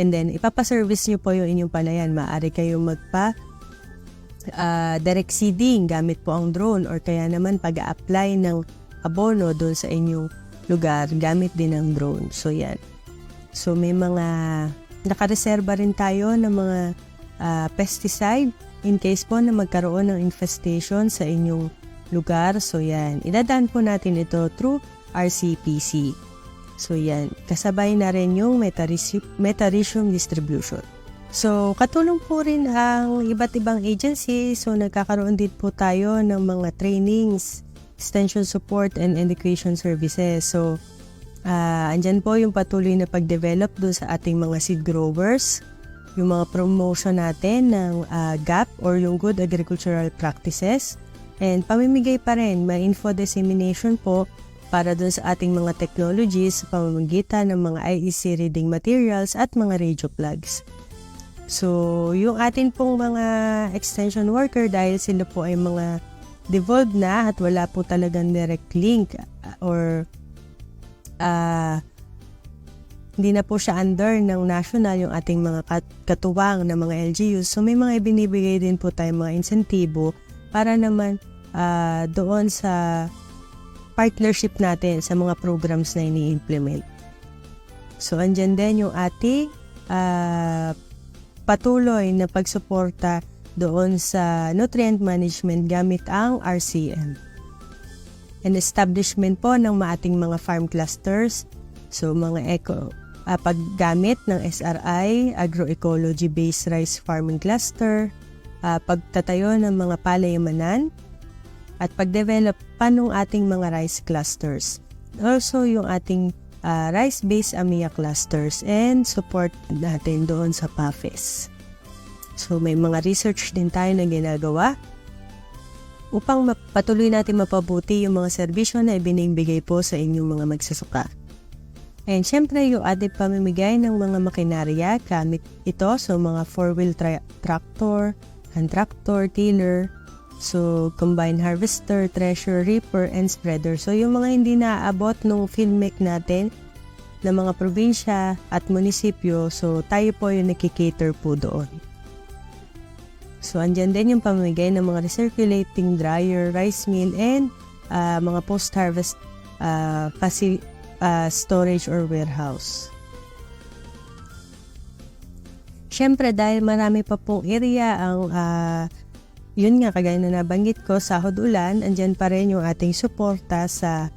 And then, ipapaservice nyo po yung inyong palayan. Maaari kayong direct seeding gamit po ang drone or kaya naman pag-a-apply ng abono doon sa inyong lugar gamit din ang drone. So, yan. So, may mga nakareserba rin tayo ng mga pesticide in case po na magkaroon ng infestation sa inyong lugar. So, yan. Idadaan po natin ito through RCPC. So, yan. Kasabay na rin yung metarhizium distribution. So, katulong po rin ang iba't ibang agency. So, nagkakaroon din po tayo ng mga trainings, extension support, and education services. So, andyan po yung patuloy na pag-develop doon sa ating mga seed growers, yung mga promotion natin ng GAP or yung Good Agricultural Practices, and pamimigay pa rin, may info dissemination po para doon sa ating mga technologies sa pamamagitan ng mga IEC reading materials at mga radio plugs. So, yung atin pong mga extension worker dahil sila po ay mga devolved na at wala po talagang direct link or hindi na po siya under ng national yung ating mga katuwang na mga LGUs. So may mga ibinibigay din po tayo mga insentibo para naman doon sa partnership natin sa mga programs na ini-implement. So andyan din yung ating patuloy na pagsuporta doon sa nutrient management gamit ang RCM. And establishment po ng ating mga farm clusters. So, mga paggamit ng SRI, Agroecology-Based Rice Farming Cluster, pagtatayo ng mga palayamanan, at pagdevelop pa ng ating mga rice clusters. Also, yung ating rice-based AMIA clusters and support natin doon sa PAFES. So, may mga research din tayo na ginagawa upang patuloy natin mapabuti yung mga serbisyo na ibinibigay po sa inyong mga magsasuka. And syempre, yung ating pamimigay ng mga makinarya, gamit ito, so mga 4-wheel tractor, hand tractor, tiller, so combine harvester, thresher, reaper, and spreader. So yung mga hindi naaabot nung FilmMec natin, ng mga probinsya at munisipyo. So, tayo po yung nakikater po doon. So, andyan din yung pamimigay ng mga recirculating dryer, rice mill, and mga post-harvest storage or warehouse. Siyempre, dahil marami pa pong area ang yun nga, kagaya na nabanggit ko, sahod ulan, andyan pa rin yung ating suporta sa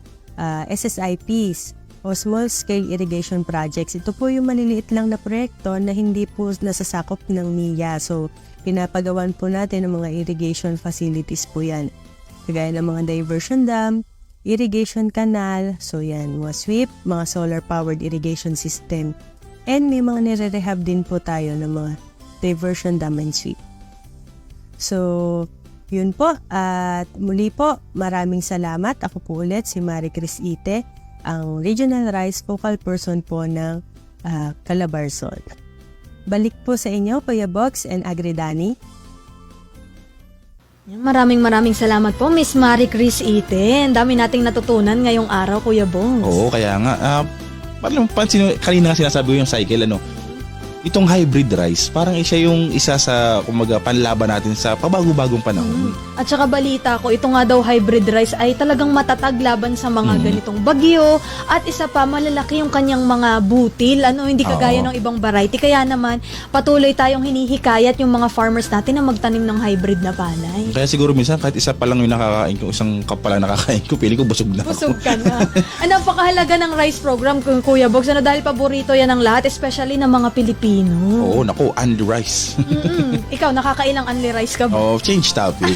SSIPs o Small Scale Irrigation Projects. Ito po yung maliliit lang na proyekto na hindi po nasasakop ng NIA. So, pinapagawan po natin ng mga irrigation facilities po yan. Kagaya ng mga diversion dam, irrigation canal, so yan, mga sweep, mga solar-powered irrigation system. And may mga nire-rehab din po tayo ng mga diversion dam and sweep. So, yun po. At muli po, maraming salamat. Ako po ulit si Marie Cris Ite, ang Regional Rice Focal Person po ng Calabarzon. Balik po sa inyo, Kuya Box and Agridani. Maraming salamat po, Miss Marie Cris Ite. Ang dami nating natutunan ngayong araw, Kuya Bongs. Oo, kaya nga. Parang kanina nga sinasabi ko yung cycle, itong hybrid rice, parang siya yung isa sa, kumaga, panlaban natin sa pabago-bagong panahon. At saka balita ko, ito nga daw hybrid rice ay talagang matatag laban sa mga ganitong bagyo. At isa pa, malalaki yung kanyang mga butil, hindi kagaya ng ibang variety. Kaya naman, patuloy tayong hinihikayat yung mga farmers natin na magtanim ng hybrid na palay. Kaya siguro minsan, kahit isa pa lang yung nakakain ko, isang cup pa lang nakakain ko, pili ko busog na ako. Busog ka na. Napakahalaga ng rice program, Kuya Bogs. Dahil paborito yan ng lahat, especially ng mga Pilipino. Oo, naku, only rice. Ikaw, nakakailang only rice ka ba? Oh, change topic.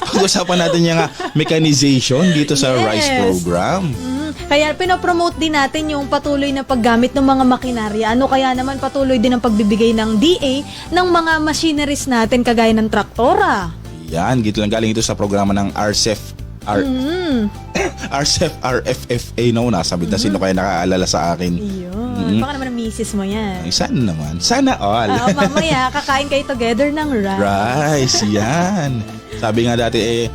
Pag-usapan natin yung mechanization dito sa rice program. Kaya pinopromote din natin yung patuloy na paggamit ng mga makinarya. Kaya naman patuloy din ang pagbibigay ng DA ng mga machineries natin kagaya ng traktora. Yan, gito lang galing ito sa programa ng RCEF. RCEF, RFFA, nasabi na sino kaya nakaalala sa akin. Yun. Baka naman ang misis mo yan. Sana naman. Sana all. Mamaya, kakain kayo together ng rice. Rice, yan. Sabi nga dati,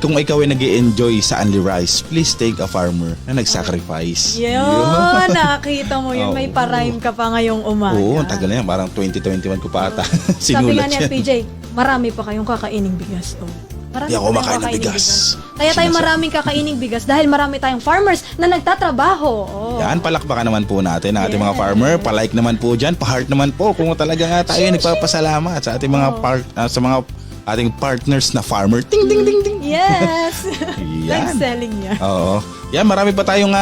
kung ikaw ay nag-i-enjoy sa only rice, please thank a farmer na nag-sacrifice. Yun, nakita mo yun. May pa-rhyme ka pa ngayong umaga. Oo, tagal na yan. Parang 2021 ko pa ata. Sabi nga Sinulat ni yan. PJ, marami pa kayong kakaining bigas. Hindi ako makain ng bigas. Kaya tayo maraming kakaining bigas dahil marami tayong farmers na nagtatrabaho. Yan, palakpakan naman po natin ang ating mga farmer. Pa-like naman po dyan, pa-heart naman po kung talaga nga tayo nagpapasalamat sa ating mga sa mga ating partners na farmer. Ting ting ting ting. Yes. Yan. Like selling niya. Oo. Yan, marami pa tayong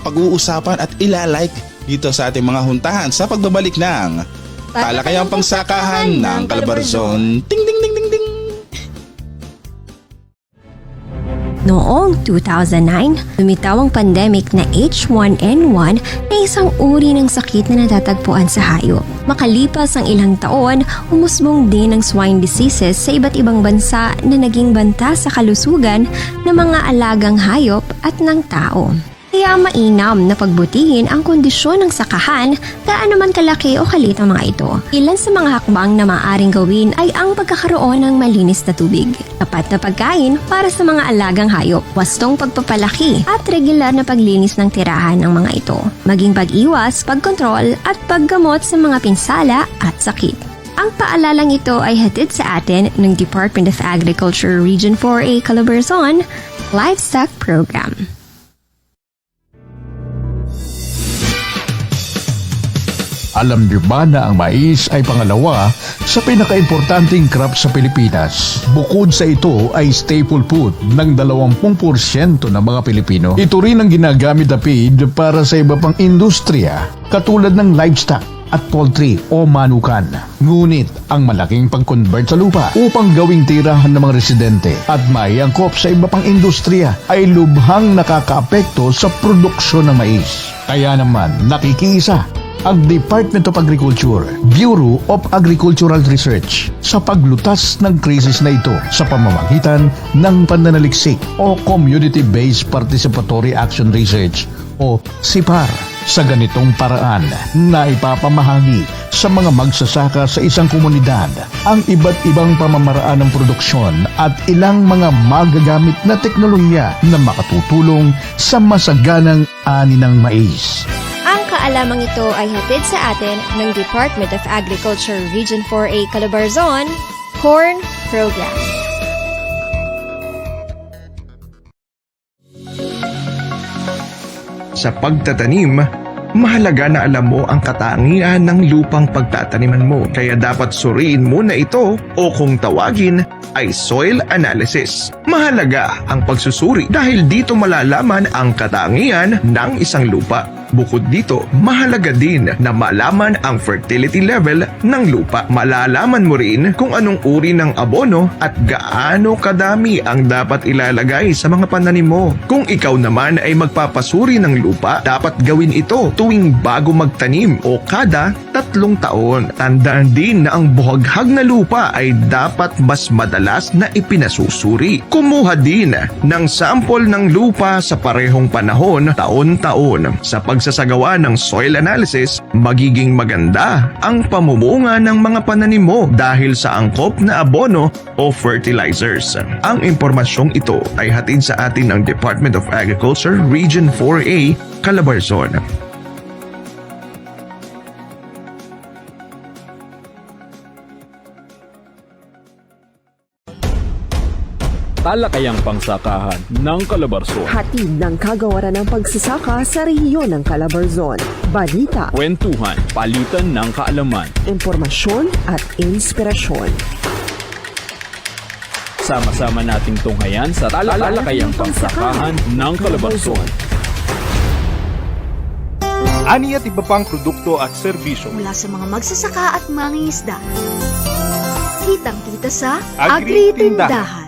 pag-uusapan at ilalike dito sa ating mga huntahan sa pagbabalik ng Talakayang Pangsakahan ng Calabarzon. Ting ting ting ting ting. Noong 2009, lumitaw ang pandemic na H1N1 na isang uri ng sakit na natatagpuan sa hayop. Makalipas ang ilang taon, umusbong din ang swine diseases sa iba't ibang bansa na naging banta sa kalusugan ng mga alagang hayop at ng tao. Kaya mainam na pagbutihin ang kondisyon ng sakahan, gaano man kalaki o kalit ang mga ito. Ilan sa mga hakbang na maaaring gawin ay ang pagkakaroon ng malinis na tubig, tapat na pagkain para sa mga alagang hayop, wastong pagpapalaki at regular na paglinis ng tirahan ng mga ito, maging pag-iwas, pagkontrol at paggamot sa mga pinsala at sakit. Ang paalalang ito ay hatid sa atin ng Department of Agriculture Region 4A Calabarzon Livestock Program. Alam niyo ba na ang mais ay pangalawa sa pinaka-importanting crop sa Pilipinas? Bukod sa ito ay staple food ng 20% ng mga Pilipino. Ito rin ang ginagamit na feed para sa iba pang industriya katulad ng livestock at poultry o manukan. Ngunit ang malaking pag-convert sa lupa upang gawing tirahan ng mga residente at maiangkop sa iba pang industriya ay lubhang nakakaapekto sa produksyon ng mais. Kaya naman nakikiisa ang Department of Agriculture, Bureau of Agricultural Research sa paglutas ng krisis na ito sa pamamagitan ng pananaliksik o Community-Based Participatory Action Research o CIPAR sa ganitong paraan na ipapamahagi sa mga magsasaka sa isang komunidad ang iba't ibang pamamaraan ng produksyon at ilang mga magagamit na teknolohiya na makatutulong sa masaganang ani ng mais. kaalamang ito ay hatid sa atin ng Department of Agriculture Region 4A Calabarzon, Corn Program. Sa pagtatanim, mahalaga na alam mo ang katangian ng lupang pagtataniman mo. Kaya dapat suriin mo na ito o kung tawagin ay soil analysis. Mahalaga ang pagsusuri dahil dito malalaman ang katangian ng isang lupa. Bukod dito, mahalaga din na malaman ang fertility level ng lupa. Malalaman mo rin kung anong uri ng abono at gaano kadami ang dapat ilalagay sa mga pananim mo. Kung ikaw naman ay magpapasuri ng lupa, dapat gawin ito tuwing bago magtanim o kada 3 taon. Tandaan din na ang buhaghag na lupa ay dapat mas madalas na ipinasusuri. Kumuha din ng sample ng lupa sa parehong panahon taon-taon. Sa pagsasagawa ng soil analysis, magiging maganda ang pamumunga ng mga pananim mo dahil sa angkop na abono o fertilizers. Ang impormasyong ito ay hatid sa atin ng Department of Agriculture Region 4A, Calabarzon. Talakayang pangsakahan ng Calabarzon. Hatid ng kagawaran ng pagsasaka sa rehiyon ng Calabarzon. Balita, Kwentuhan, palitan ng kaalaman. impormasyon at inspirasyon. Sama-sama nating tunghayan sa talakayang pangsakahan ng Calabarzon. Ani at iba pang produkto at serbisyo Mula sa mga magsasaka at mangingisda. Kitang-kita sa Agri-Tindahan. Agri-Tindahan.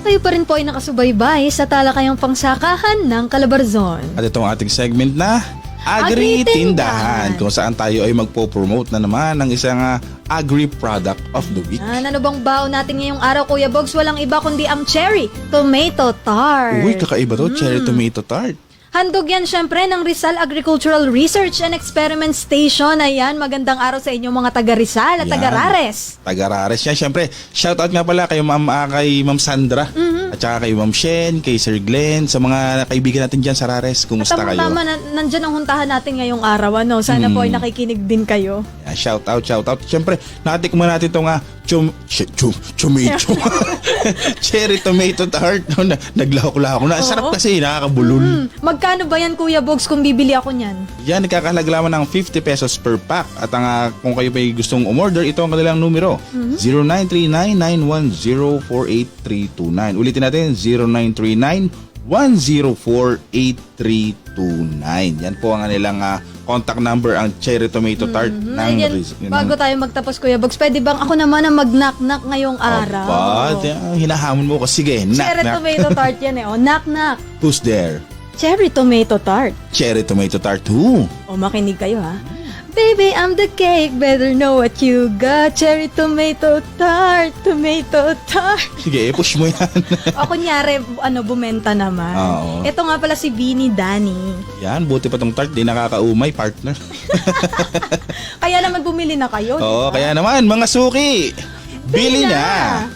Kayo pa rin po ay nakasubaybay sa talakayang pangsakahan ng Calabarzon. At itong ating segment na Agri-Tindahan, kung saan tayo ay magpo-promote na naman ng isang agri-product of the week. Ano bang baon natin ngayong araw, Kuya Bogs? Walang iba kundi ang cherry tomato tart. Uy, kakaiba to, cherry tomato tart. Handog yan syempre ng Rizal Agricultural Research and Experiment Station. Ayan, magandang araw sa inyo mga taga Rizal at Yan. taga Rares. Taga-Rares yan. Siyempre, shoutout nga pala kay Ma'am Sandra. At saka kay Ma'am Shen, kay Sir Glenn, sa mga kaibigan natin dyan sa Rares. Kumusta kayo? Tama, nandyan ang huntahan natin ngayong araw. Ano? Sana po ay nakikinig din kayo. Yan, shoutout. Siyempre, natikman natin itong cherry tomato tart. Naglahok-lahok na. Sarap kasi, nakakabulol. Magkano ba yan, Kuya Bogs, kung bibili ako niyan? Yan, nagkakahalaga lamang ng 50 pesos per pack. At kung kayo may gustong umorder, ito ang kanilang numero. 0939-910-48329. Ulitin natin, 0939-104-8329. Yan po ang kanilang contact number, ang cherry tomato tart. Bago tayo magtapos, Kuya Bogs, pwede bang ako naman ang mag-knock-knock ngayong araw? Hinahamon mo ko. Sige, Cherry tomato tart yan eh. Knock-knock. Who's there? Cherry tomato tart. Cherry tomato tart who? Makinig kayo ha. Baby, I'm the cake, better know what you got. Cherry tomato tart, tomato tart. Sige, push mo yan. O kunyari, bumenta naman. Oo. Ito nga pala si Beanie Danny. Yan, buti pa tong tart, di nakakaumay, partner. Kaya naman bumili na kayo. Oo, kaya naman, mga suki, bili na!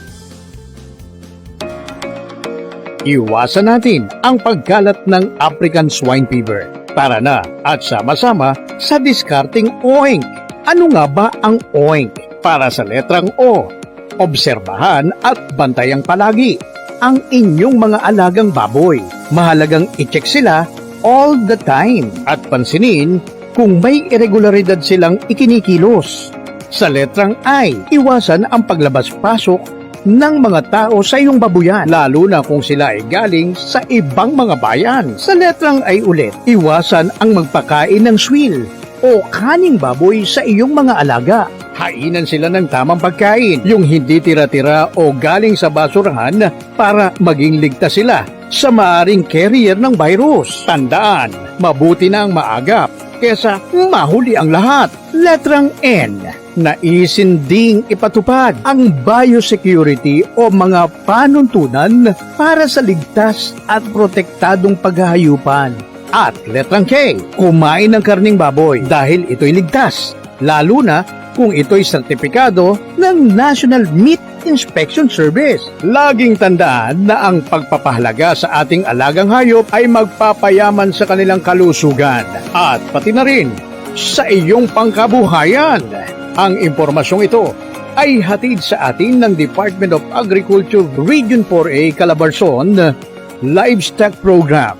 Iwasan natin ang pagkalat ng African Swine Fever. Tara na at sama-sama sa discarding oink. Ano nga ba ang oink? Para sa letrang O, obserbahan at bantayang palagi ang inyong mga alagang baboy. Mahalagang i-check sila all the time at pansinin kung may irregularidad silang ikinikilos. Sa letrang I, iwasan ang paglabas-pasok ng mga tao sa iyong babuyan, lalo na kung sila ay galing sa ibang mga bayan. Sa letrang I ulit, iwasan ang magpakain ng swill o kaning baboy sa iyong mga alaga. Hainan sila ng tamang pagkain, yung hindi tira-tira o galing sa basurahan para maging ligtas sila sa maaring carrier ng virus. Tandaan, mabuti na ang maagap kesa mahuli ang lahat. Letrang N, naisin ding ipatupad ang biosecurity o mga panuntunan para sa ligtas at protektadong paghahayupan. At letrang K, kumain ng karning baboy dahil ito'y ligtas, lalo na kung ito'y sertipikado ng National Meat inspection service. Laging tandaan na ang pagpapahalaga sa ating alagang hayop ay magpapayaman sa kanilang kalusugan at pati na rin sa iyong pangkabuhayan. Ang impormasyong ito ay hatid sa atin ng Department of Agriculture Region 4A Calabarzon Livestock Program.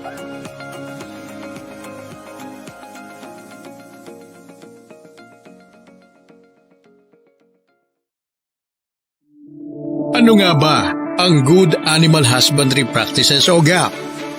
Ano nga ba ang Good Animal Husbandry Practices o GAP?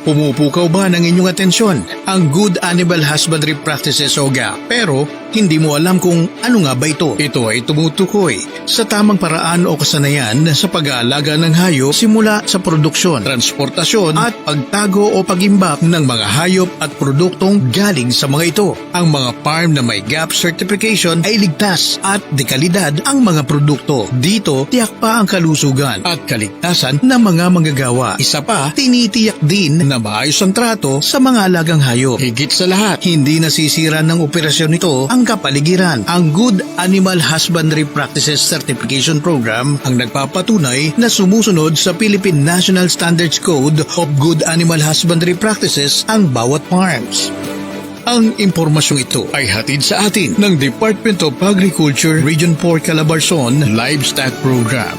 Pumupukaw ba ng inyong atensyon ang Good Animal Husbandry Practices o GAP? Pero hindi mo alam kung ano nga ba ito. Ito ay tumutukoy sa tamang paraan o kasanayan sa pag-aalaga ng hayop simula sa produksyon, transportasyon at pagtago o pagimbak ng mga hayop at produktong galing sa mga ito. Ang mga farm na may GAP certification ay ligtas at dekalidad ang mga produkto. Dito, tiyak pa ang kalusugan at kaligtasan ng mga manggagawa. Isa pa, tinitiyak din na maayos ang trato sa mga alagang hayop. Higit sa lahat, hindi nasisira ng operasyon nito ang kapaligiran. Ang Good Animal Husbandry Practices Certification Program ang nagpapatunay na sumusunod sa Philippine National Standards Code of Good Animal Husbandry Practices ang bawat farms. Ang impormasyong ito ay hatid sa atin ng Department of Agriculture Region 4 Calabarzon Livestock Program.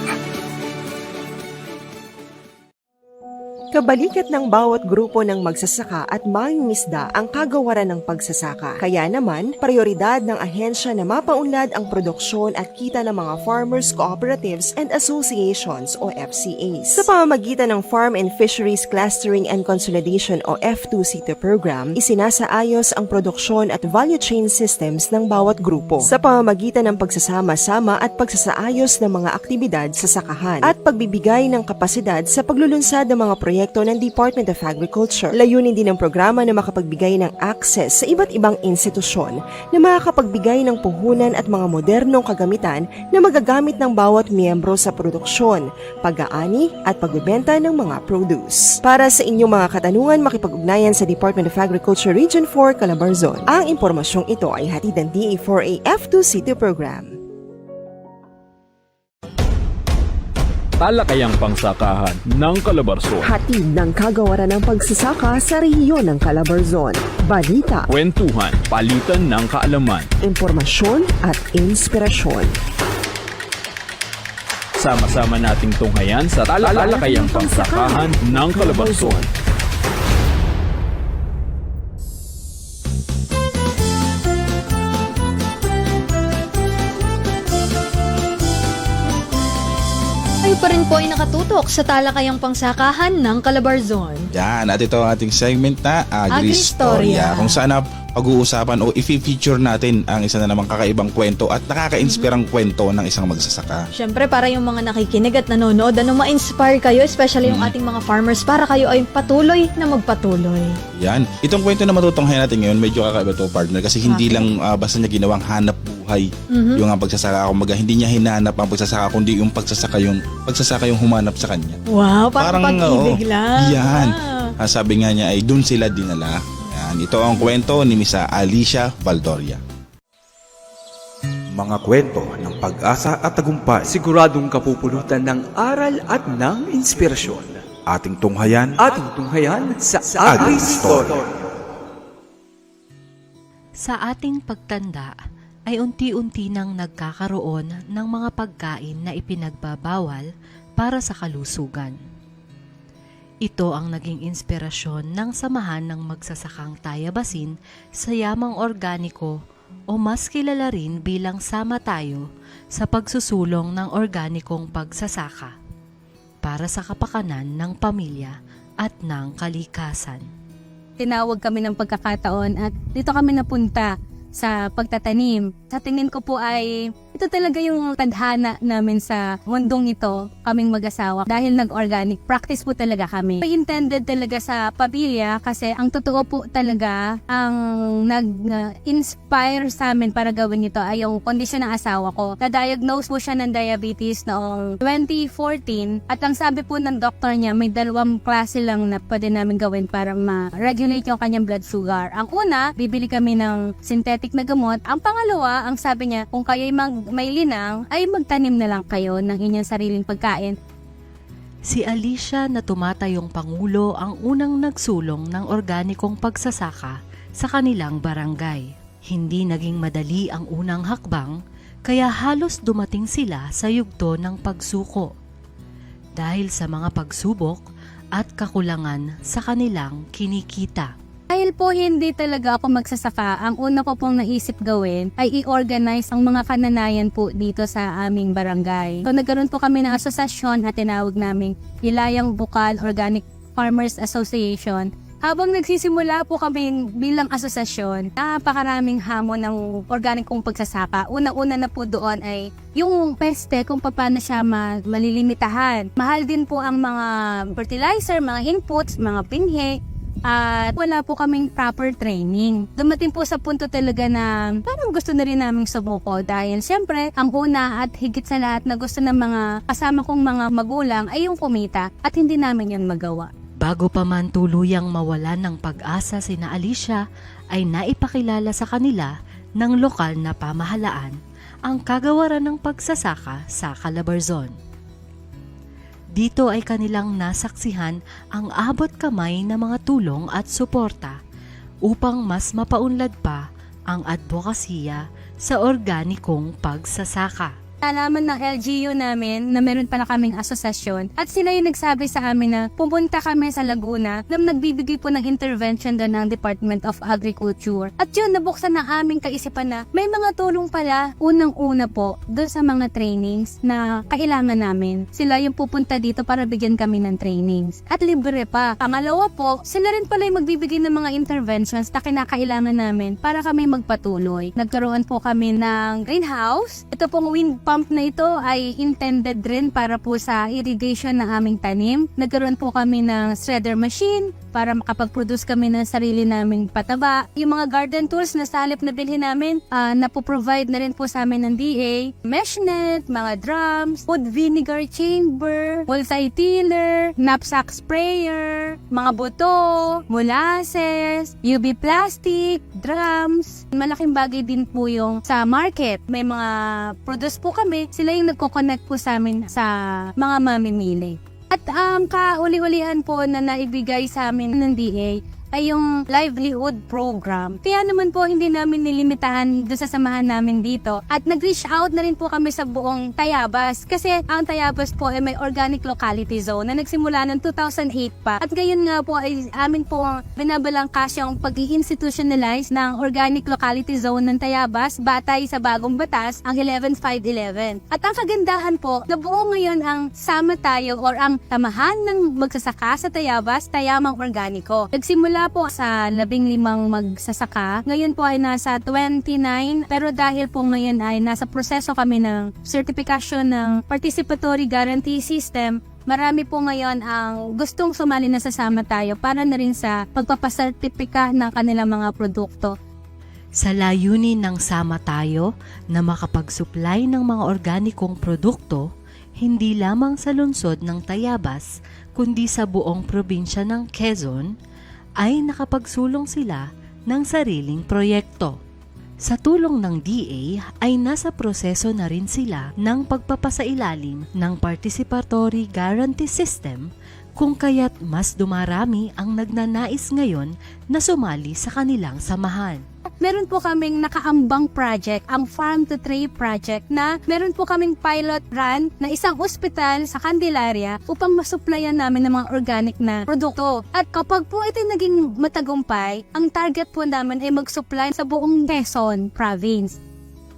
Kabalikat ng bawat grupo ng magsasaka at mangingisda ang kagawaran ng pagsasaka. Kaya naman, prioridad ng ahensya na mapaunlad ang produksyon at kita ng mga Farmers Cooperatives and Associations o FCAs. Sa pamamagitan ng Farm and Fisheries Clustering and Consolidation o F2C2 program, isinasaayos ang produksyon at value chain systems ng bawat grupo. Sa pamamagitan ng pagsasama-sama at pagsasaayos ng mga aktibidad sa sakahan at pagbibigay ng kapasidad sa paglulunsad ng mga proyekto ng Department of Agriculture. Layunin din ng programa na makapagbigay ng access sa iba't ibang institusyon na makakapagbigay ng puhunan at mga modernong kagamitan na magagamit ng bawat miyembro sa produksyon, pag-aani at pagbebenta ng mga produce. Para sa inyong mga katanungan, makipag-ugnayan sa Department of Agriculture Region 4 Calabarzon. Ang impormasyong ito ay hatid ng DA4A F2C2 program. Talakayang pangsakahan ng Calabarzon. Hatid ng kagawaran ng pagsasaka sa rehiyon ng Calabarzon. Balita, Kwentuhan, palitan ng kaalaman. impormasyon at inspirasyon. Sama-sama nating tunghayan sa talakayang pangsakahan ng Calabarzon. Kayo pa rin po ay nakatutok sa talakayang pangsakahan ng Calabarzon. Yan, at ito ang ating segment na Agri-Storya. Kung saan pag-uusapan o i-feature natin ang isa na namang kakaibang kwento at nakaka-inspirang kwento ng isang magsasaka. Siyempre, para yung mga nakikinig at nanonood, ma-inspire kayo, especially yung ating mga farmers, para kayo ay patuloy na magpatuloy. Yan. Itong kwento na matutunghayan natin ngayon, medyo kakaiba to, partner, kasi hindi lang basta niya ginawang hanap buhay yung pagsasaka. Kumbaga, hindi niya hinanap ang pagsasaka, kundi yung pagsasaka yung humanap sa kanya. Wow, parang pag-ibig lang. Yan. Sabi nga niya ay dun sila dinala. Yan. Ito ang kwento ni Miss Alicia Valdoria. Mga kwento ng pag-asa at tagumpay, siguradong kapupulutan ng aral at ng inspirasyon. Ating tunghayan sa Agri-Story. Sa ating pagtanda ay unti-unti nang nagkakaroon ng mga pagkain na ipinagbabawal para sa kalusugan. Ito ang naging inspirasyon ng samahan ng magsasakang Tayabasin sa Yamang Organiko o mas kilala rin bilang Sama Tayo sa pagsusulong ng organikong pagsasaka para sa kapakanan ng pamilya at ng kalikasan. Tinawag kami ng pagkakataon at dito kami napunta sa pagtatanim. Sa tingin ko po ay ito talaga yung tadhana namin sa mundong ito, kaming mag-asawa. Dahil nag-organic practice po talaga kami. Intended talaga sa pamilya kasi ang totoo po talaga ang nag-inspire sa amin para gawin ito ay yung kondisyon ng asawa ko. Na-diagnose po siya ng diabetes noong 2014 at ang sabi po ng doktor niya may 2 klase lang na pwede namin gawin para ma-regulate yung kanyang blood sugar. Ang una, bibili kami ng synthetic synthetic na gamot. Ang pangalawa, ang sabi niya, kung kayo'y may linang, ay magtanim na lang kayo ng inyong sariling pagkain. Si Alicia na tumatayong pangulo ang unang nagsulong ng organikong pagsasaka sa kanilang barangay. Hindi naging madali ang unang hakbang, kaya halos dumating sila sa yugto ng pagsuko. Dahil sa mga pagsubok at kakulangan sa kanilang kinikita. Dahil po hindi talaga ako magsasaka, ang una ko pong naisip gawin ay i-organize ang mga kananayan po dito sa aming barangay. So nagkaroon po kami ng asosasyon at tinawag naming Ilayang Bukal Organic Farmers Association. Habang nagsisimula po kami bilang asosasyon, napakaraming hamon ng organikong pagsasaka. Una-una na po doon ay yung peste, kung paano siya malilimitahan. Mahal din po ang mga fertilizer, mga inputs, mga pinhe. At wala po kaming proper training. Dumating po sa punto talaga na parang gusto na rin naming sumuko dahil siyempre ang una at higit sa lahat na gusto ng mga kasama kong mga magulang ay yung kumita at hindi namin yun magawa. Bago pa man tuluyang mawalan ng pag-asa sina Alicia, ay naipakilala sa kanila ng lokal na pamahalaan ang kagawaran ng pagsasaka sa Calabarzon. Dito ay kanilang nasaksihan ang abot kamay na mga tulong at suporta upang mas mapaunlad pa ang advokasya sa organikong pagsasaka. Nalaman ng LGU namin na meron pala kaming asosasyon at sila yung nagsabi sa amin na pumunta kami sa Laguna na nagbibigay po ng intervention doon ng Department of Agriculture. At yun, nabuksan ng aming kaisipan na may mga tulong pala unang-una po doon sa mga trainings na kailangan namin. Sila yung pupunta dito para bigyan kami ng trainings. At libre pa. Pangalawa po, sila rin pala yung magbibigay ng mga interventions na kinakailangan namin para kami magpatuloy. Nagkaroon po kami ng greenhouse. Ito pong wind pump na ito ay intended rin para po sa irrigation ng aming tanim. Nagkaroon po kami ng shredder machine para makapag-produce kami ng sarili naming pataba. Yung mga garden tools na sa halip na bilhin namin, napoprovide na rin po sa amin ng DA. Mesh net, mga drums, wood vinegar chamber, multi-tiller, knapsack sprayer, mga buto, molasses, UV plastic, drums. Malaking bagay din po yung sa market. May mga produce po kami, sila yung nagko-connect po sa amin sa mga mamimili. At kauli-ulihan po na naibigay sa amin ng DA ay yung livelihood program. Kaya naman po hindi namin nilimitahan doon sa samahan namin dito. At nag-reach out na rin po kami sa buong Tayabas. Kasi ang Tayabas po ay may organic locality zone na nagsimula ng 2008 pa. At ngayon nga po ay amin po binabalangkas yung pag-i-institutionalize ng organic locality zone ng Tayabas batay sa bagong batas, ang 11511. At ang kagandahan po, nabuo ngayon ang Sama Tayo or ang Samahan ng Magsasaka sa Tayabas, Tayamang Organiko. Nagsimula po sa 15 magsasaka. Ngayon po ay nasa 29, pero dahil po ngayon ay nasa proseso kami ng certification ng Participatory Guarantee System, marami po ngayon ang gustong sumali na sasama tayo para na rin sa pagpapasertipika ng kanilang mga produkto. Sa layunin ng Sama Tayo na makapag-supply ng mga organikong produkto, hindi lamang sa lungsod ng Tayabas, kundi sa buong probinsya ng Quezon, ay nakapagsulong sila ng sariling proyekto. Sa tulong ng DA ay nasa proseso na rin sila ng pagpapasailalim ng Participatory Guarantee System, kung kaya't mas dumarami ang nagnanais ngayon na sumali sa kanilang samahan. Meron po kaming nakaambang project, ang Farm to Tray project, na meron po kaming pilot run na isang ospital sa Candelaria upang masuplayan namin ng mga organic na produkto. At kapag po ito naging matagumpay, ang target po namin ay mag-supply sa buong Quezon province.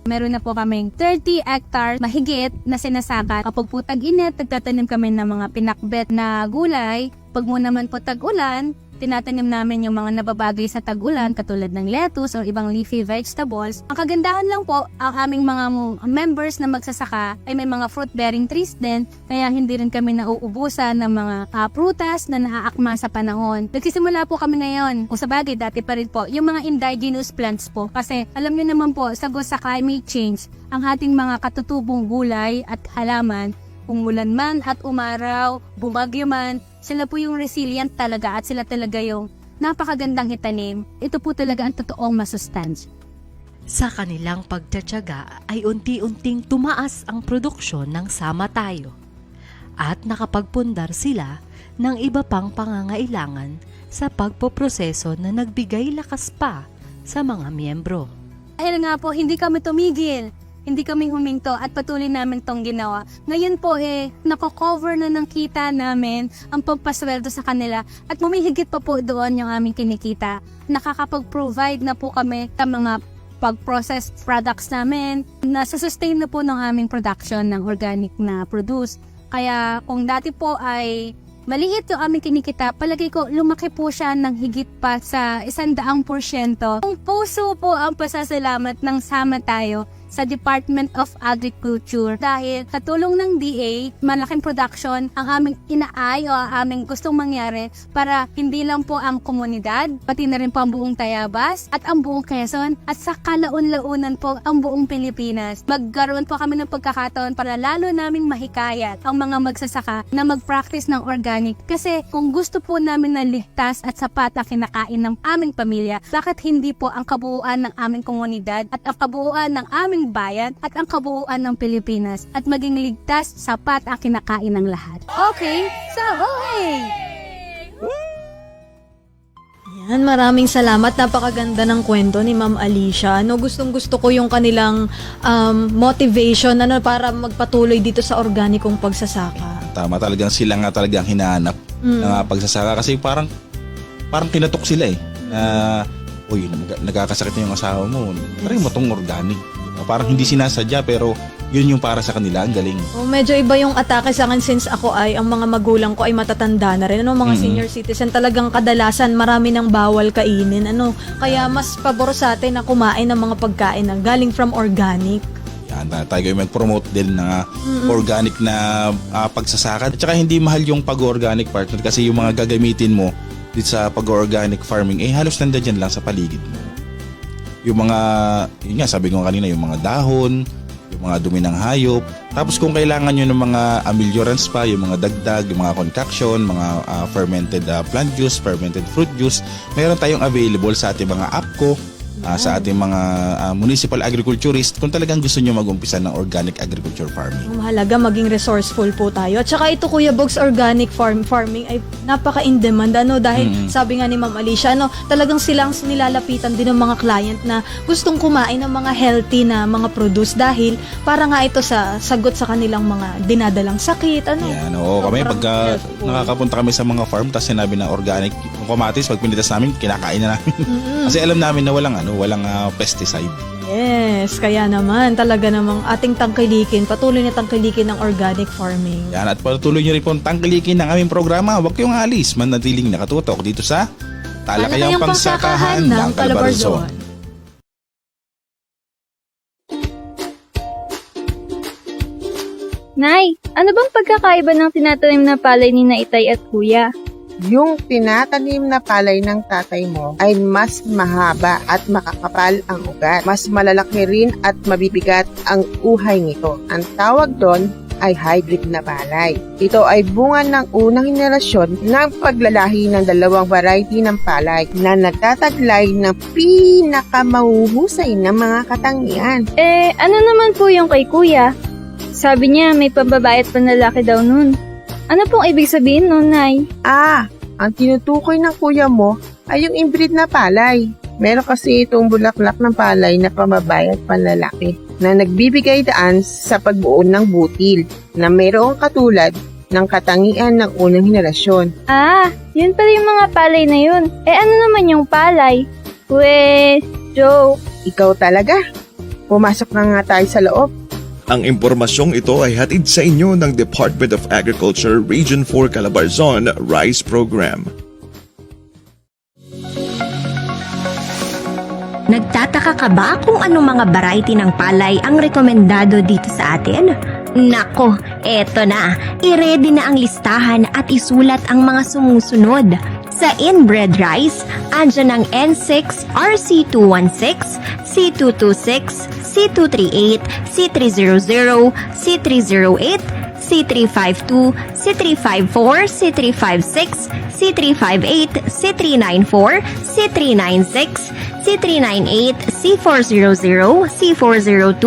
Meron na po kaming 30 hectares mahigit na sinasaka. Kapag po tag-init, nagtatanim kami ng mga pinakbet na gulay. Pag mo naman po tag-ulan, tinatanim namin yung mga nababagay sa tag-ulan katulad ng lettuce o ibang leafy vegetables. Ang kagandahan lang po, ang aming mga members na magsasaka ay may mga fruit-bearing trees din, kaya hindi rin kami nauubusan ng mga prutas na naaakma sa panahon. Nagsisimula po kami ngayon, kung sa bagay dati pa rin po, yung mga indigenous plants po. Kasi alam nyo naman po, sagot sa climate change, ang ating mga katutubong gulay at halaman, umulan man at umaraw, bumagyo man, sila po yung resilient talaga at sila talaga yung napakagandang itanim. Ito po talaga ang totoong masustansya. Sa kanilang pagtsatsaga ay unti-unting tumaas ang produksyon ng Sama Tayo at nakapagpundar sila ng iba pang pangangailangan sa pagpoproseso na nagbigay lakas pa sa mga miyembro. Dahil nga po, hindi kami tumigil. Hindi kami huminto at patuloy namin tong ginawa. Ngayon po nako-cover na ng kita namin ang pagpasweldo sa kanila at mumihigit pa po doon yung aming kinikita. Nakakapag-provide na po kami sa mga pag-process products namin na sustain na po ng aming production ng organic na produce. Kaya kung dati po ay maliit yung aming kinikita, palagay ko lumaki po siya ng higit pa sa 100%. Kung puso po ang pasasalamat ng Sama Tayo sa Department of Agriculture dahil sa tulong ng DA, malaking production ang aming inaay o ang aming gustong mangyari para hindi lang po ang komunidad, pati na rin po ang buong Tayabas at ang buong Quezon at sa kalaun-launan po ang buong Pilipinas. Magkaroon po kami ng pagkakataon para lalo naming mahikayat ang mga magsasaka na mag-practice ng organic kasi kung gusto po namin na ligtas at sapat na kinakain ng aming pamilya, bakit hindi po ang kabuuan ng aming komunidad at ang kabuuan ng aming bayan at ang kabuuan ng Pilipinas at maging ligtas, sapat ang kinakain ng lahat. Okay, so Yan, maraming salamat. Napakaganda ng kwento ni Ma'am Alicia. Gustong-gusto ko yung kanilang motivation para magpatuloy dito sa organikong pagsasaka. Tama, talagang sila nga talagang hinahanap ng pagsasaka kasi parang kinatok sila uy, nagkakasakit na yung asawa mo. Try mo tong organic. Parang hindi sinasadya pero yun yung para sa kanila, ang galing. Medyo iba yung atake sa akin since ako ang mga magulang ko ay matatanda na rin. Mga senior citizen, talagang kadalasan marami ng bawal kainin. Kaya mas pabor sa atin na kumain ng mga pagkain na galing from organic. Yan, tayo mag-promote din ng organic na pagsasaka. At saka hindi mahal yung pag-organic partner kasi yung mga gagamitin mo dito sa pag-organic farming, halos nandiyan lang sa paligid mo. Yung mga, yun nga, sabi ko kanina, yung mga dahon, yung mga dumi ng hayop. Tapos kung kailangan nyo ng mga ameliorants pa, yung mga dagdag, yung mga concoction, mga fermented plant juice, fermented fruit juice, meron tayong available sa ating mga APCO, sa ating mga municipal agriculturist kung talagang gusto nyo mag-umpisa ng organic agriculture farming. Mahalaga maging resourceful po tayo. At saka ito, Kuya Bogs, organic farming ay napaka-in-demand. Dahil sabi nga ni Ma'am Alicia, talagang silang nilalapitan din ng mga client na gustong kumain ng mga healthy na mga produce dahil para nga ito sa sagot sa kanilang mga dinadalang sakit. Yan, kami pagka nakakapunta kami sa mga farm tapos sinabi na organic, yung kamatis, pag pinitas namin, kinakain na namin. Kasi alam namin na walang pesticide. Yes, kaya naman talaga namang ating tangkilikin, patuloy na tangkilikin ng organic farming. Yan, at patuloy nyo rin po tangkilikin ng aming programa. Huwag kayong alis, manatiling nakatutok dito sa Talakayang Pagsakahan ng Calabarzon. Nay, ano bang pagkakaiba ng tinatanim na palay ni na Itay at Kuya? Yung tinatanim na palay ng tatay mo ay mas mahaba at makakapal ang ugat. Mas malalaki rin at mabibigat ang uhay nito. Ang tawag doon ay hybrid na palay. Ito ay bunga ng unang henerasyon ng paglalahi ng dalawang variety ng palay na nagtataglay ng pinakamahuhusay na mga katangian. Ano naman po yung kay Kuya? Sabi niya may pambabae at panlalaki daw nun. Ano pong ibig sabihin nun, Nay? Ang tinutukoy ng kuya mo ay yung inbreed na palay. Meron kasi itong bulaklak ng palay na pambabae at panlalaki na nagbibigay daan sa pagbuo ng butil na mayroong katulad ng katangian ng unang henerasyon. Yun pala yung mga palay na yun. Ano naman yung palay? Joe. Ikaw talaga? Pumasok na nga tayo sa loob. Ang impormasyong ito ay hatid sa inyo ng Department of Agriculture Region 4 Calabarzon Rice Program. Nagtataka ka ba kung anong mga variety ng palay ang rekomendado dito sa atin? Nako, eto na. I-ready na ang listahan at isulat ang mga sumusunod. Sa inbred rice, andyan ang N6, RC216, C226, C238, C300, C308, C352, C354, C356, C358, C394, C396, C398, C400, C402,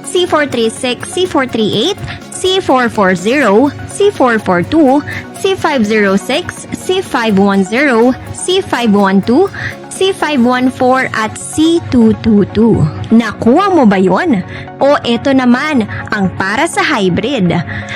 C436, C438, C440, C442, C506, C510, C512, C514 at C222. Nakuha mo ba yon? O ito naman ang para sa hybrid.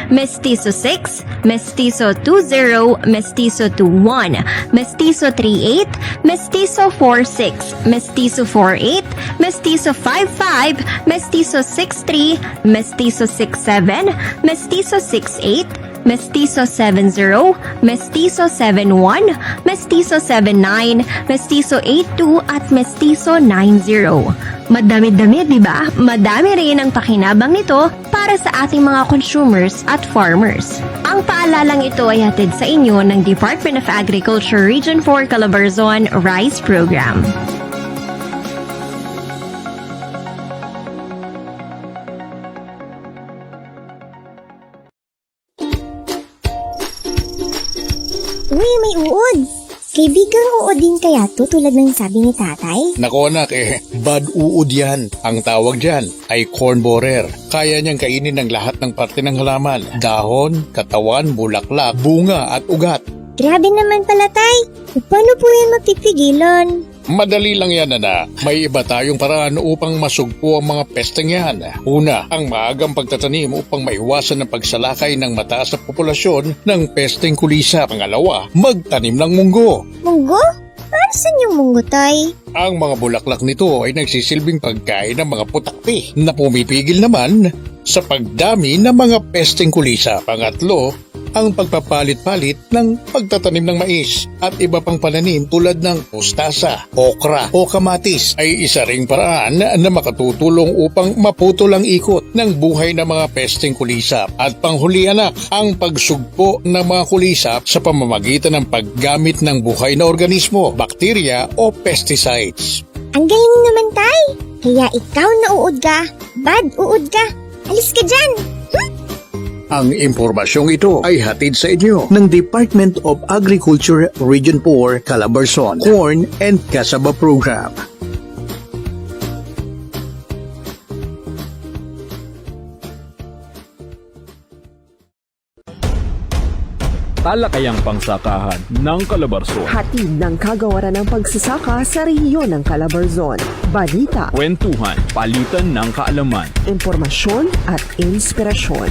Mestizo 6, Mestizo 20, Mestizo 21, Mestizo 38, Mestizo 46, Mestizo 48, Mestizo 55, Mestizo 63, Mestizo 67, Mestizo 68, Mestizo 70, Mestizo 71, Mestizo 79, Mestizo 82 at Mestizo 90. Madami-dami, di ba? Madami rin ang pakinabang nito para sa ating mga consumers at farmers. Ang paalalang ito ay hatid sa inyo ng Department of Agriculture Region 4 Calabarzon Rice Program. Uy, may uod! Kaibigang uod din kaya to tulad ng sabi ni tatay? Nako anak bad uod yan. Ang tawag dyan ay corn borer. Kaya niyang kainin ng lahat ng parte ng halaman. Dahon, katawan, bulaklak, bunga at ugat. Grabe naman pala, tay. Paano po yan mapipigilan? Madali lang yan, anak. May iba tayong paraan upang masugpo ang mga pesteng yan. Una, ang maagang pagtatanim upang maiwasan ang pagsalakay ng mataas na populasyon ng pesteng kulisa. Pangalawa, magtanim ng munggo. Munggo? Para saan yung munggo, tay? Ang mga bulaklak nito ay nagsisilbing pagkain ng mga putakti na pumipigil naman sa pagdami ng mga pesteng kulisa. Pangatlo, ang pagpapalit-palit ng pagtatanim ng mais at iba pang pananim tulad ng mustasa, okra o kamatis ay isa ring paraan na makatutulong upang maputol ang ikot ng buhay ng mga pesteng kulisap. At panghuli anak, ang pagsugpo ng mga kulisap sa pamamagitan ng paggamit ng buhay na organismo, bakterya o pesticides. Ang galing naman, tay. Kaya ikaw nauud ka. Bad uod ka. Alis ka dyan. Ang impormasyong ito ay hatid sa inyo ng Department of Agriculture Region 4 Calabarzon Corn and Cassava Program. Talakayang pangsakahan ng Calabarzon. Hatid ng kagawaran ng pagsasaka sa rehiyon ng Calabarzon. Balita, Kwentuhan, palitan ng kaalaman. impormasyon at inspirasyon.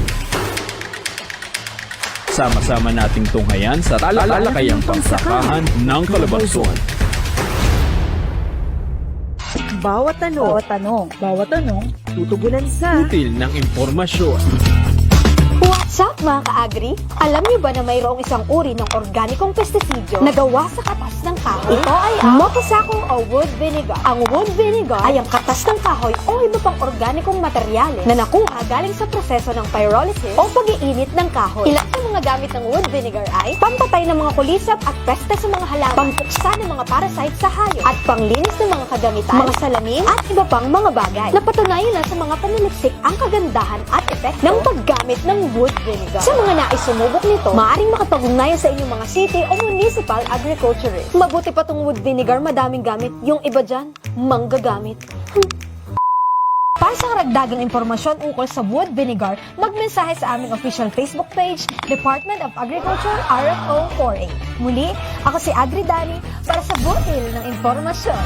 Sama-sama nating tunghayan sa talakayang pangsakahan ng Calabarzon. Bawat tanong, tutugunan sa Util ng impormasyon. What's up mga ka-agri? Alam niyo ba na mayroong isang uri ng organikong pestisidyo na gawa sa katas ng kahoy? Ito ay ang mokosaku o wood vinegar. Ang wood vinegar ay ang katas ng kahoy o iba pang organikong materyales na nakuha galing sa proseso ng pyrolysis o pag-iinit ng kahoy. Ilan sa mga gamit ng wood vinegar ay pampatay ng mga kulisap at peste sa mga halaman, pampuksa ng mga parasite sa hayop, at panglinis ng mga kagamitan, mga salamin at iba pang mga bagay. Napatunayan na sa mga pananaliksik ang kagandahan at epekto ng paggamit ng wood vinegar. Sa mga nais sumubok nito, maaaring makapag-ugnayan sa inyong mga city o municipal agriculturist. Mabuti pa tong wood vinegar, madaming gamit. Yung iba dyan, manggagamit. Para sa karagdagang impormasyon ukol sa wood vinegar, magmensahe sa aming official Facebook page, Department of Agriculture RFO 4A. Muli, ako si Agri Dani para sa butil ng impormasyon.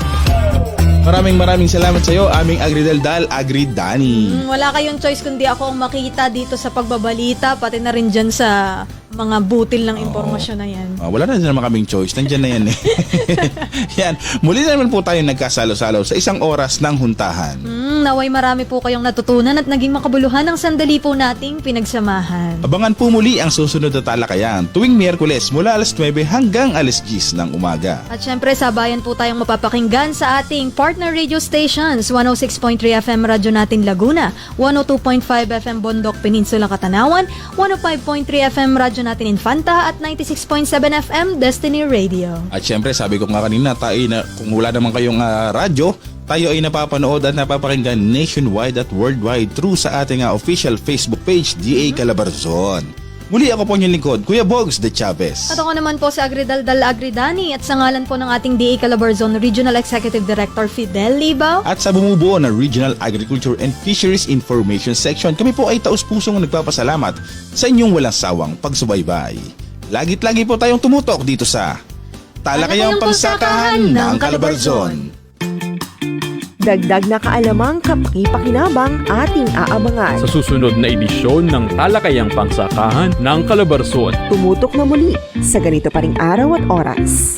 Maraming salamat sa iyo, aming Agridaldal, Agri Dani. Wala kayong choice kundi ako ang makita dito sa pagbabalita, pati na rin dyan sa mga butil ng impormasyon na yan. Wala na naman kaming choice, nandyan na yan eh. Yan, muli na naman po tayo nagkasalo-salo sa isang oras ng huntahan. Naway marami po kayong natutunan at naging makabuluhan ng sandali po nating pinagsamahan. Abangan po muli ang susunod na talakayan tuwing Miyerkules mula alas 9 hanggang alas 10 ng umaga. At syempre sabayan po tayong mapapakinggan sa ating partner radio stations, 106.3 FM Radyo Natin Laguna, 102.5 FM Bondok Peninsula Katanawan, 105.3 FM Radyo Natin Infanta at 96.7 FM Destiny Radio. At syempre sabi ko nga kanina, kung wala naman kayong radyo, tayo ay napapanood at napapakinggan nationwide at worldwide through sa ating official Facebook page, DA Calabarzon. Muli ako po inyong lingkod, Kuya Bogs de Chavez. At ako naman po si Agridaldal Agridani at sa ngalan po ng ating DA Calabarzon Regional Executive Director Fidel Libao. At sa bumubuo ng Regional Agriculture and Fisheries Information Section, kami po ay taus-pusong nagpapasalamat sa inyong walang sawang pagsubaybay. Lagit-lagi po tayong tumutok dito sa Talakayang Pagsakahan ng Calabarzon. Dagdag na kaalamang kapaki-pakinabang ating aabangan. Sa susunod na edisyon ng Talakayang Pangsakahan ng Calabarzon. Tumutok na muli sa ganito pa ring araw at oras.